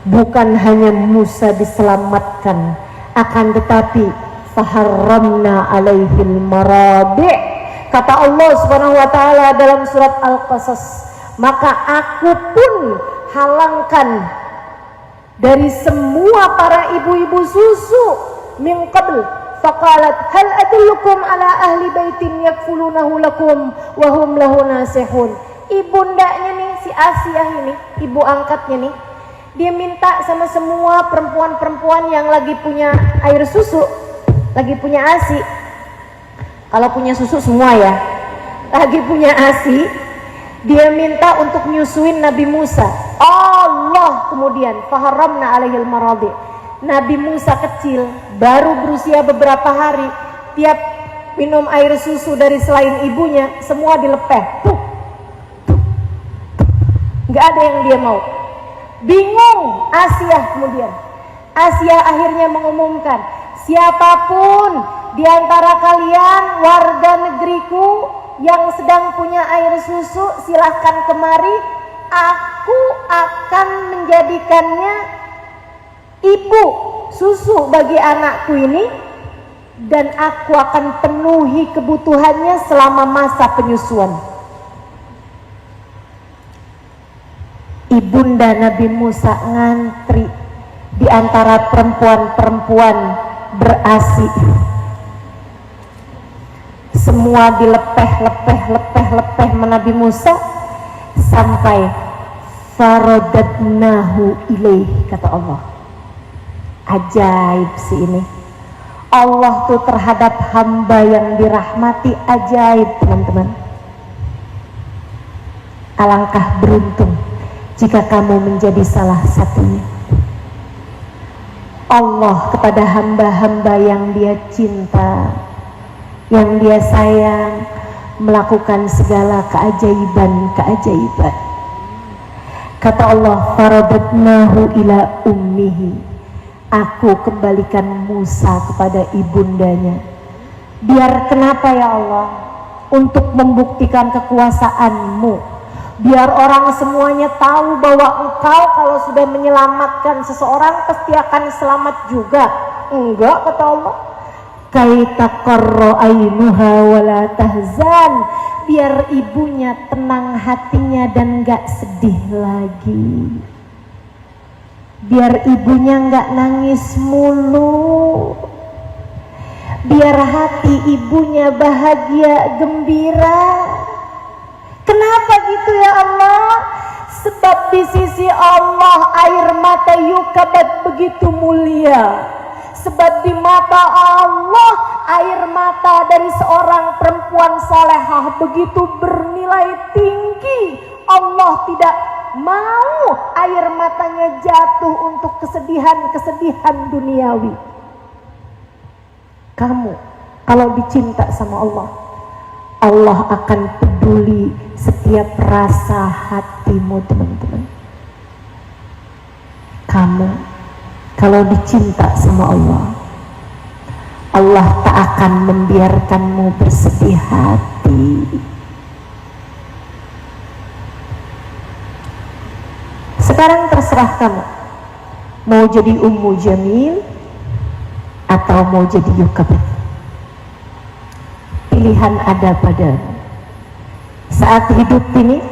bukan hanya Musa diselamatkan, akan tetapi faharramna alaihil maradi'. Kata Allah Subhanahu wa taala dalam surat Al-Qasas, maka aku pun halangkan dari semua para ibu-ibu susu min qabl. Faqalat hal adullukum ala ahli baitin yakfulunahu lakum wa hum lahu nasihun. Ibundanya nih, si Asia ini, ibu angkatnya nih, dia minta sama semua perempuan-perempuan yang lagi punya air susu, lagi punya ASI. Kalau punya susu semua ya, lagi punya ASI, dia minta untuk nyusuin Nabi Musa. Allah kemudian faharramna alaihil maradi'. Nabi Musa kecil, baru berusia beberapa hari, tiap minum air susu dari selain ibunya, semua dilepeh. Nggak ada yang dia mau. Bingung Asia kemudian. Asia akhirnya mengumumkan, siapapun di antara kalian warga negeriku yang sedang punya air susu, silahkan kemari. Aku akan menjadikannya ibu susu bagi anakku ini, dan aku akan penuhi kebutuhannya selama masa penyusuan. Ibunda Nabi Musa ngantri di antara perempuan-perempuan berasi. Semua dilepeh Nabi Musa sampai faradadnahu ilaih, kata Allah. Ajaib sih ini. Allah tuh terhadap hamba yang dirahmati ajaib, teman-teman. Alangkah beruntung jika kamu menjadi salah satunya. Allah kepada hamba-hamba yang dia cinta, yang dia sayang, melakukan segala keajaiban-keajaiban. Kata Allah, faradadnahu ila ummihi, aku kembalikan Musa kepada ibundanya. Biar kenapa ya Allah? Untuk membuktikan kekuasaanmu, biar orang semuanya tahu bahwa engkau kalau sudah menyelamatkan seseorang pasti akan selamat juga. Enggak, kata Allah, kai taqarra ainuha wala tahzan, biar ibunya tenang hatinya dan enggak sedih lagi, biar ibunya enggak nangis mulu, biar hati ibunya bahagia gembira. Kenapa gitu ya Allah? Sebab di sisi Allah air mata Yukabat begitu mulia. Sebab di mata Allah air mata dari seorang perempuan salehah begitu bernilai tinggi. Allah tidak mau air matanya jatuh untuk kesedihan-kesedihan duniawi. Kamu kalau dicinta sama Allah, Allah akan peduli setiap rasa hatimu, teman-teman. Kamu kalau dicinta sama Allah, Allah tak akan membiarkanmu bersedih hati. Sekarang terserah kamu, mau jadi Ummu Jamil atau mau jadi Yukabat. Pilihan ada padamu. Saat hidup ini,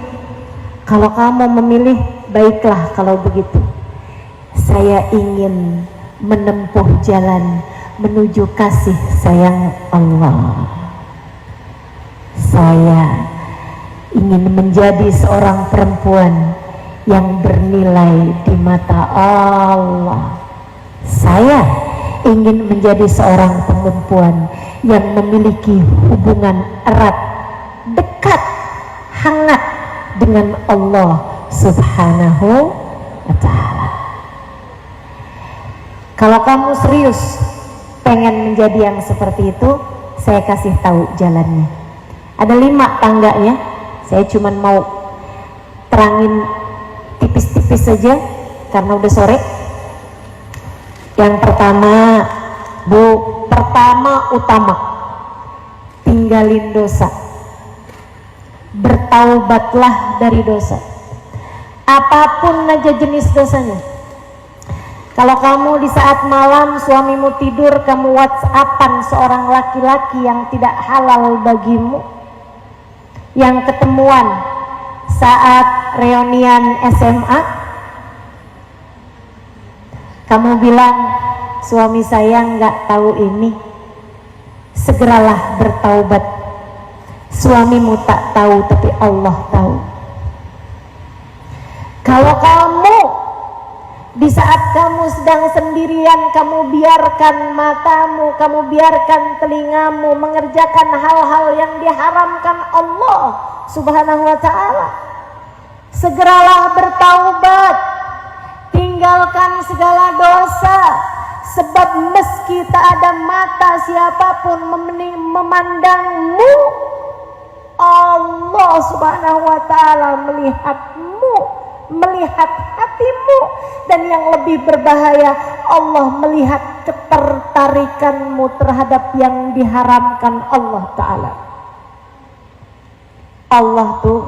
kalau kamu memilih, baiklah kalau begitu. Saya ingin menempuh jalan menuju kasih sayang Allah. Saya ingin menjadi seorang perempuan yang bernilai di mata Allah. Saya ingin menjadi seorang perempuan yang memiliki hubungan erat, dekat, hangat dengan Allah Subhanahu wa ta'ala. Kalau kamu serius pengen menjadi yang seperti itu, saya kasih tahu jalannya. Ada 5 tangganya, saya cuma mau terangin tipis-tipis saja karena udah sore. Yang pertama, pertama utama, tinggalin dosa. Bertaubatlah dari dosa, apapun aja jenis dosanya. Kalau kamu di saat malam suamimu tidur, kamu WhatsAppan seorang laki-laki yang tidak halal bagimu, yang ketemuan saat reunian SMA, kamu bilang, suami saya nggak tahu ini, segeralah bertaubat. Suamimu tak tahu tapi Allah tahu. Kalau kamu di saat kamu sedang sendirian, kamu biarkan matamu, kamu biarkan telingamu mengerjakan hal-hal yang diharamkan Allah Subhanahu wa ta'ala, segeralah bertaubat, tinggalkan segala dosa. Sebab meski tak ada mata siapapun memandangmu, Allah Subhanahu wa ta'ala melihatmu, melihat hatimu. Dan yang lebih berbahaya, Allah melihat ketertarikanmu terhadap yang diharamkan Allah ta'ala. Allah tuh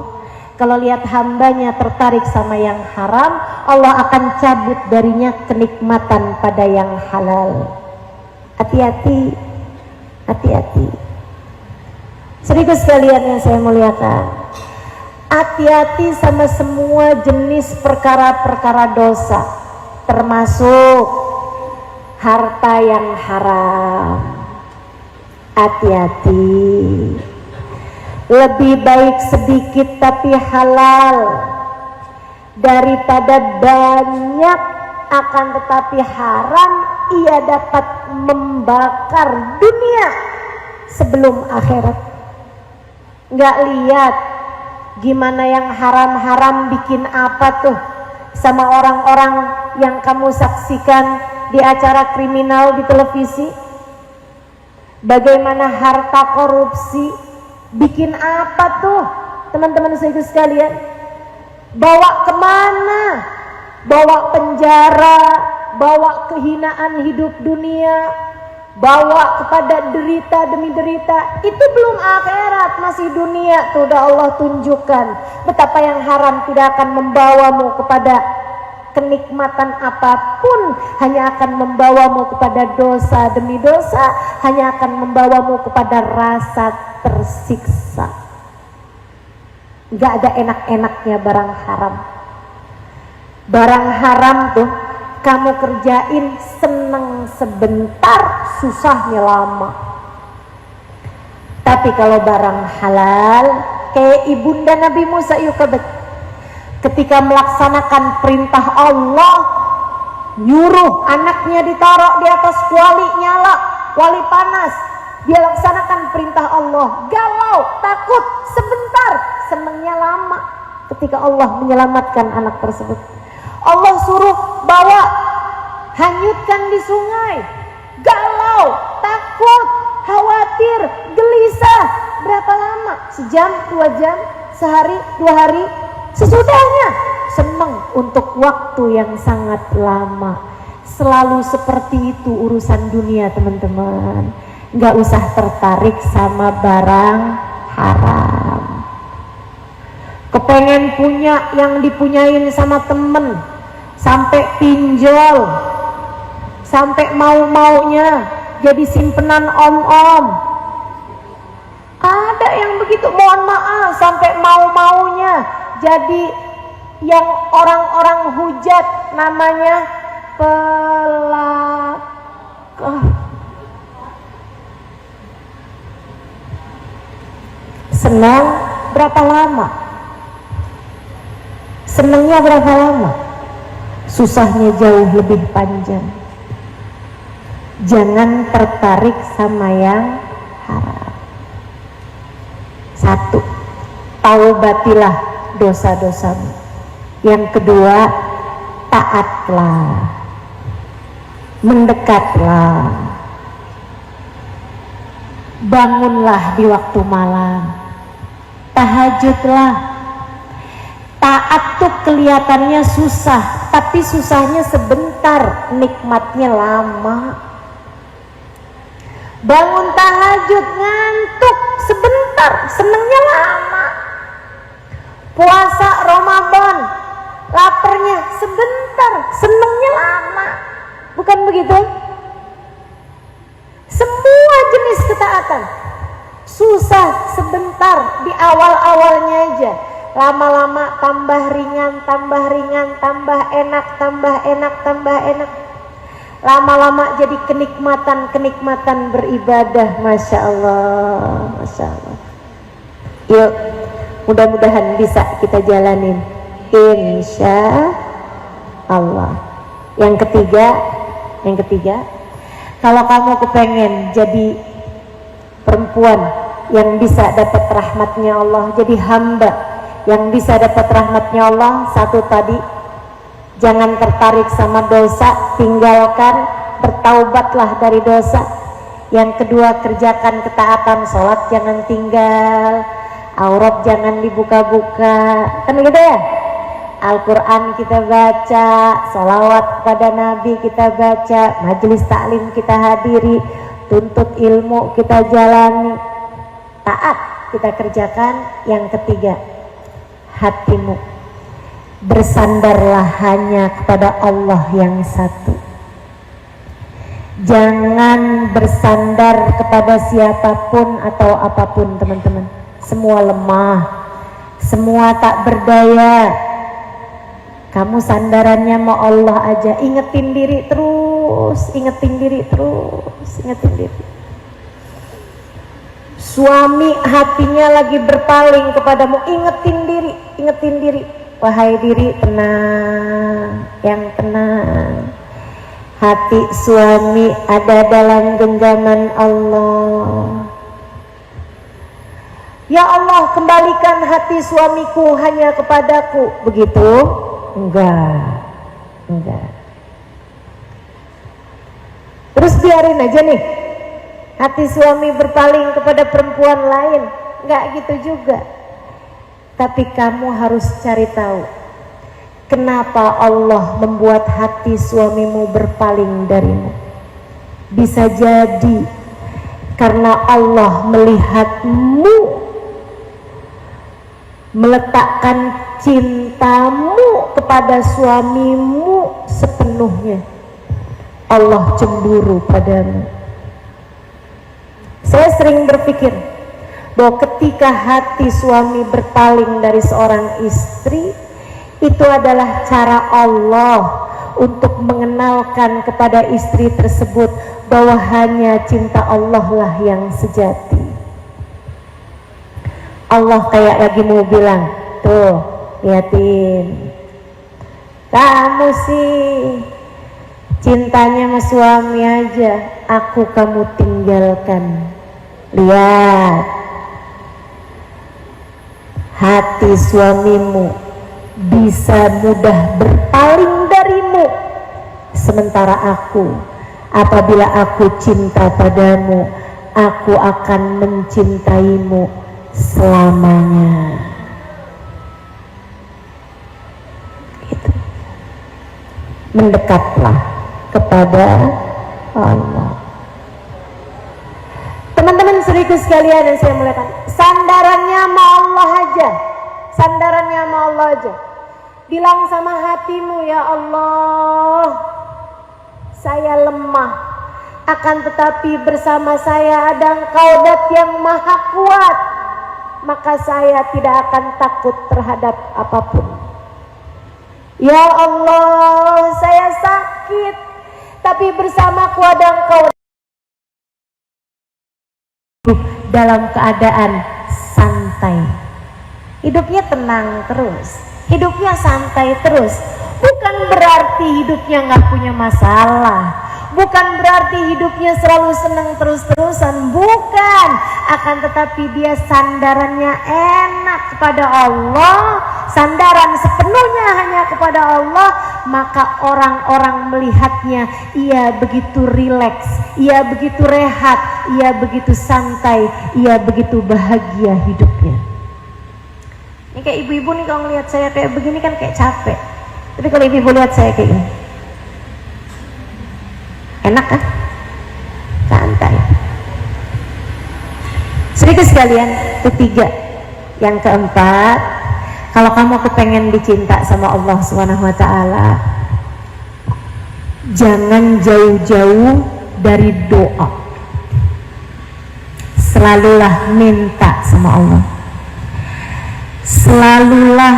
kalau lihat hambanya tertarik sama yang haram, Allah akan cabut darinya kenikmatan pada yang halal. Hati-hati, hati-hati. Saudara sekalian yang saya muliakan, hati-hati sama semua jenis perkara-perkara dosa, termasuk harta yang haram. Hati-hati. Lebih baik sedikit tapi halal daripada banyak akan tetapi haram. Ia dapat membakar dunia sebelum akhirat. Nggak lihat gimana yang haram-haram bikin apa tuh sama orang-orang yang kamu saksikan di acara kriminal di televisi. Bagaimana harta korupsi Bikin apa tuh teman-teman saudara sekalian? Bawa kemana? Bawa penjara, bawa kehinaan hidup dunia, bawa kepada derita demi derita. Itu belum akhirat, masih dunia. Tuh udah Allah tunjukkan betapa yang haram tidak akan membawamu kepada kenikmatan apapun, hanya akan membawamu kepada dosa demi dosa, hanya akan membawamu kepada rasa tersiksa. Gak ada enak-enaknya barang haram. Barang haram tuh kamu kerjain seneng sebentar, susahnya lama. Tapi kalau barang halal, kayak ibunda Nabi Musa Yukabet, ketika melaksanakan perintah Allah, nyuruh anaknya ditaruh di atas kuali nyala, kuali panas, dia laksanakan perintah Allah, galau, takut sebentar, senengnya lama. Ketika Allah menyelamatkan anak tersebut, Allah suruh bawa, hanyutkan di sungai, galau, takut, khawatir, gelisah. Berapa lama? Sejam, 2 jam, sehari, 2 hari. Sesudahnya senang untuk waktu yang sangat lama. Selalu seperti itu urusan dunia teman-teman. Gak usah tertarik sama barang haram. Kepengen punya yang dipunyain sama temen, sampai pinjol, sampai mau-maunya jadi simpenan om-om. Ada yang begitu, mohon maaf, sampai mau-maunya jadi yang orang-orang hujat, namanya pelakor. Senang berapa lama? Senangnya berapa lama? Susahnya jauh lebih panjang. Jangan tertarik sama yang haram. 1, taubatilah dosa-dosamu. Yang kedua, taatlah, mendekatlah, bangunlah di waktu malam, tahajudlah. Taat tuh kelihatannya susah, tapi susahnya sebentar, nikmatnya lama. Bangun tahajud ngantuk sebentar, senengnya lama. Puasa Ramadan, laparnya sebentar, senengnya lama. Bukan begitu? Semua jenis ketaatan susah sebentar di awal-awalnya aja. Lama-lama tambah ringan, tambah ringan, tambah enak, tambah enak, tambah enak. Lama-lama jadi kenikmatan-kenikmatan beribadah. Masya Allah, Masya Allah. Yuk, mudah-mudahan bisa kita jalanin, insya Allah. Yang ketiga, kalau kamu kepengen jadi perempuan yang bisa dapat rahmatnya Allah, jadi hamba yang bisa dapat rahmatnya Allah, 1 tadi, jangan tertarik sama dosa, tinggalkan, bertaubatlah dari dosa. Yang kedua, kerjakan ketaatan, sholat jangan tinggal, aurat jangan dibuka-buka, kan gitu ya. Al-Quran kita baca, sholawat kepada Nabi kita baca, majelis taklim kita hadiri, tuntut ilmu kita jalani, taat kita kerjakan. Yang ketiga, hatimu bersandarlah hanya kepada Allah yang satu. Jangan bersandar kepada siapapun atau apapun teman-teman. Semua lemah, semua tak berdaya. Kamu sandarannya mau Allah aja. Ingetin diri terus, ingetin diri terus, ingetin diri. Suami hatinya lagi berpaling kepadamu, ingetin diri, ingetin diri. Wahai diri, tenang, yang tenang. Hati suami ada dalam genggaman Allah. Ya Allah, kembalikan hati suamiku hanya kepadaku. Begitu? Enggak. Terus biarin aja nih hati suami berpaling kepada perempuan lain. Nggak gitu juga. Tapi kamu harus cari tahu kenapa Allah membuat hati suamimu berpaling darimu. Bisa jadi karena Allah melihatmu meletakkan cintamu kepada suamimu sepenuhnya. Allah cemburu padamu. Saya sering berpikir bahwa ketika hati suami berpaling dari seorang istri, itu adalah cara Allah untuk mengenalkan kepada istri tersebut bahwa hanya cinta Allah lah yang sejati. Allah kayak lagi mau bilang, tuh liatin, kamu sih cintanya sama suami aja, aku kamu tinggalkan. Lihat, hati suamimu bisa mudah berpaling darimu, sementara aku, apabila aku cinta padamu, aku akan mencintaimu selamanya. Gitu. Mendekatlah kepada Allah. Teman-teman saudaraku sekalian yang saya muliakan, sandarannya sama Allah aja, sandarannya sama Allah aja. Bilang sama hatimu, ya Allah, saya lemah, akan tetapi bersama saya ada Engkau Dat yang maha kuat, maka saya tidak akan takut terhadap apapun. Ya Allah, saya sakit, tapi bersamaku ada Engkau. Dalam keadaan santai, hidupnya tenang terus, hidupnya santai terus. Bukan berarti hidupnya nggak punya masalah, bukan berarti hidupnya selalu senang terus-terusan, bukan. Akan tetapi dia sandarannya enak kepada Allah, sandaran sepenuhnya hanya kepada Allah, maka orang-orang melihatnya, ia begitu rileks, ia begitu rehat, ia begitu santai, ia begitu bahagia hidupnya. Ini kayak ibu-ibu nih, kalau ngelihat saya kayak begini kan kayak capek, tapi kalau ibu-ibu lihat saya kayak gini, enak kan? Santai. Sedikit sekalian, ketiga. Yang keempat, kalau kamu kepengen dicinta sama Allah SWT, jangan jauh-jauh dari doa. Selalulah minta sama Allah, selalulah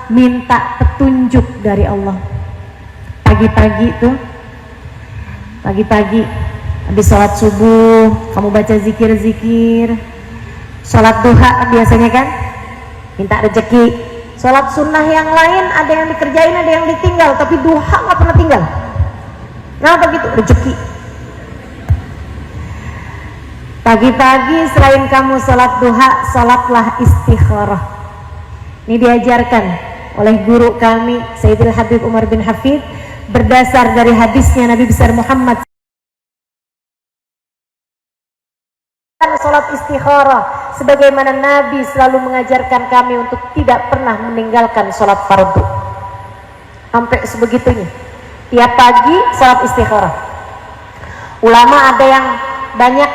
minta petunjuk dari Allah. Pagi-pagi tuh, pagi-pagi habis sholat subuh kamu baca zikir-zikir. Sholat duha biasanya kan minta rezeki. Sholat sunnah yang lain ada yang dikerjain, ada yang ditinggal, tapi duha nggak pernah tinggal. Kenapa gitu? Rezeki. Pagi-pagi selain kamu sholat duha, sholatlah istikharah. Ini diajarkan oleh guru kami Sayyidil Habib Umar bin Hafid berdasar dari hadisnya Nabi besar Muhammad. Sholat istikharah sebagaimana Nabi selalu mengajarkan kami untuk tidak pernah meninggalkan sholat fardu. Sampai sebegitunya, tiap pagi sholat istikharah. Ulama ada yang banyak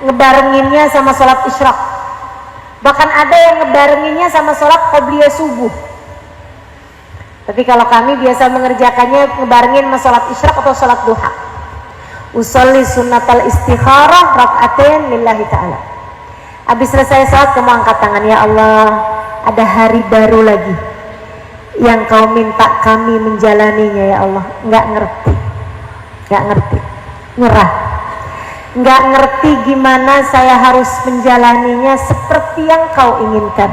ngebarenginnya sama sholat isyraq, bahkan ada yang ngebarenginnya sama sholat qobliyah subuh. Tapi kalau kami biasa mengerjakannya ngebarengin sama sholat isyraq atau sholat duha. Usolli sunnatal istikharah rak'atain lillahi ta'ala. Habis selesai sholat kamu angkat tangan, ya Allah, ada hari baru lagi yang kau minta kami menjalaninya, ya Allah. Nggak ngerti, nyerah, nggak ngerti gimana saya harus menjalaninya seperti yang kau inginkan.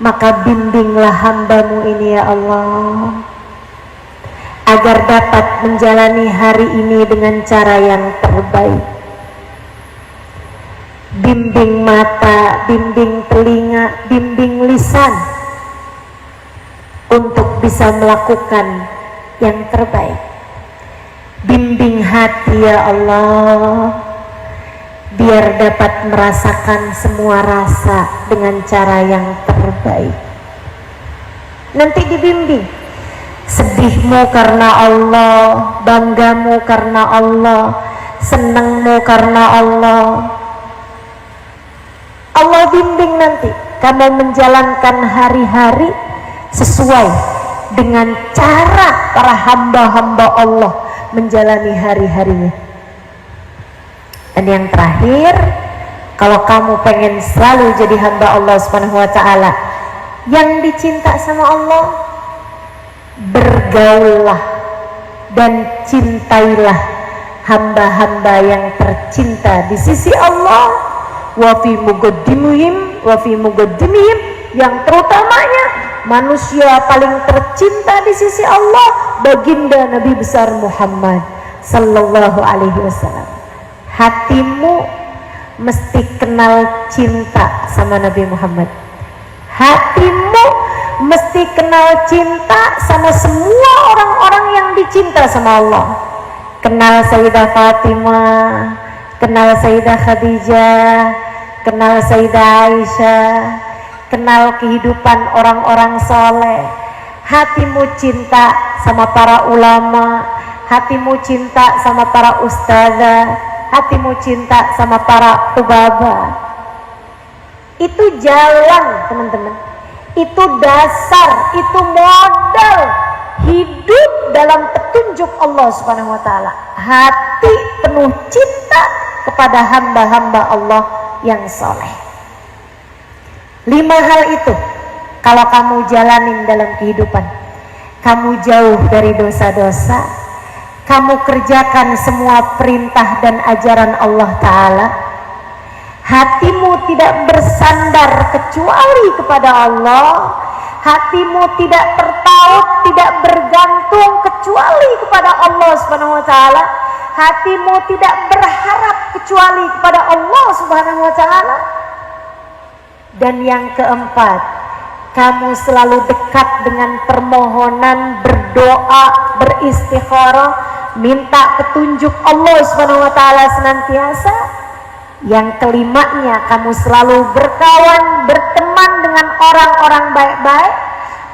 Maka bimbinglah hambamu ini, ya Allah, agar dapat menjalani hari ini dengan cara yang terbaik. Bimbing mata, bimbing telinga, bimbing lisan untuk bisa melakukan yang terbaik. Bimbing hati, ya Allah, biar dapat merasakan semua rasa dengan cara yang terbaik. Nanti dibimbing, sedihmu karena Allah, banggamu karena Allah, senangmu karena Allah. Allah bimbing nanti kamu menjalankan hari-hari sesuai dengan cara para hamba-hamba Allah menjalani hari-harinya. Dan yang terakhir, kalau kamu pengen selalu jadi hamba Allah Subhanahu wa ta'ala yang dicinta sama Allah, bergaullah dan cintailah hamba-hamba yang tercinta di sisi Allah, wa fi muqaddimihim, yang terutamanya manusia paling tercinta di sisi Allah, baginda Nabi besar Muhammad sallallahu alaihi wasallam. Hatimu mesti kenal cinta sama Nabi Muhammad. Hatimu mesti kenal cinta sama semua orang-orang yang dicinta sama Allah. Kenal Sayyidah Fatimah, kenal Sayyidah Khadijah, kenal Sayyidah Aisyah, kenal kehidupan orang-orang soleh. Hatimu cinta sama para ulama, hatimu cinta sama para ustazah, hatimu cinta sama para ubaba. Itu jalan, teman-teman. Itu dasar, itu modal hidup dalam petunjuk Allah Subhanahu wa ta'ala. Hati penuh cinta kepada hamba-hamba Allah yang soleh. 5 hal itu kalau kamu jalanin dalam kehidupan, kamu jauh dari dosa-dosa, kamu kerjakan semua perintah dan ajaran Allah Ta'ala, hatimu tidak bersandar kecuali kepada Allah, hatimu tidak terpaut, tidak bergantung kecuali kepada Allah Subhanahu wa ta'ala, hatimu tidak berharap kecuali kepada Allah Subhanahu wa ta'ala. Dan yang keempat, kamu selalu dekat dengan permohonan, berdoa, beristikharah, minta petunjuk Allah Subhanahu wa ta'ala senantiasa. Yang kelimanya, kamu selalu berkawan, berteman dengan orang-orang baik-baik,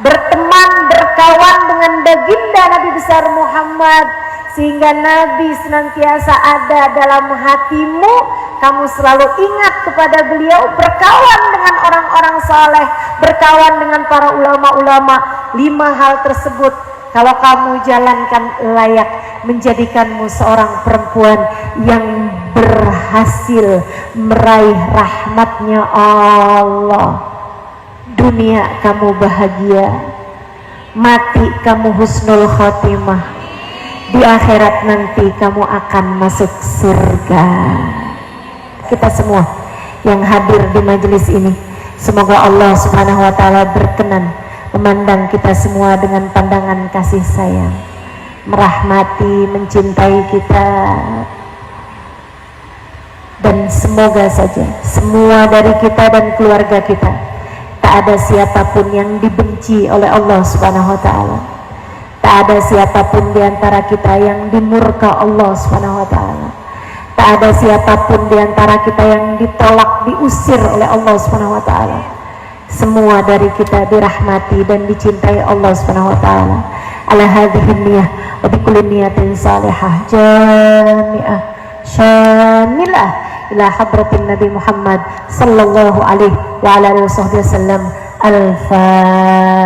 berteman, berkawan dengan baginda Nabi besar Muhammad, sehingga Nabi senantiasa ada dalam hatimu. Kamu selalu ingat kepada beliau, berkawan dengan orang-orang saleh, berkawan dengan para ulama-ulama. 5 hal tersebut kalau kamu jalankan layak menjadikanmu seorang perempuan yang berhasil meraih rahmatnya Allah. Dunia kamu bahagia, mati kamu husnul khotimah, di akhirat nanti kamu akan masuk surga. Kita semua yang hadir di majelis ini, semoga Allah Subhanahu wa ta'ala berkenan memandang kita semua dengan pandangan kasih sayang, merahmati, mencintai kita. Dan semoga saja semua dari kita dan keluarga kita, tak ada siapapun yang dibenci oleh Allah Subhanahu wa ta'ala, tak ada siapapun di antara kita yang dimurka Allah Subhanahu wa ta'ala, tak ada siapapun di antara kita yang ditolak, diusir oleh Allah Subhanahu wa ta'ala. Semua dari kita dirahmati dan dicintai Allah Subhanahu wa ta'ala. Ala hadhihi niyah wa bi kulli niyatin salihah jami'ah syamilah ila hadratin Nabi Muhammad sallallahu alaihi wa ala alihi wasallam. Al-Fatihah.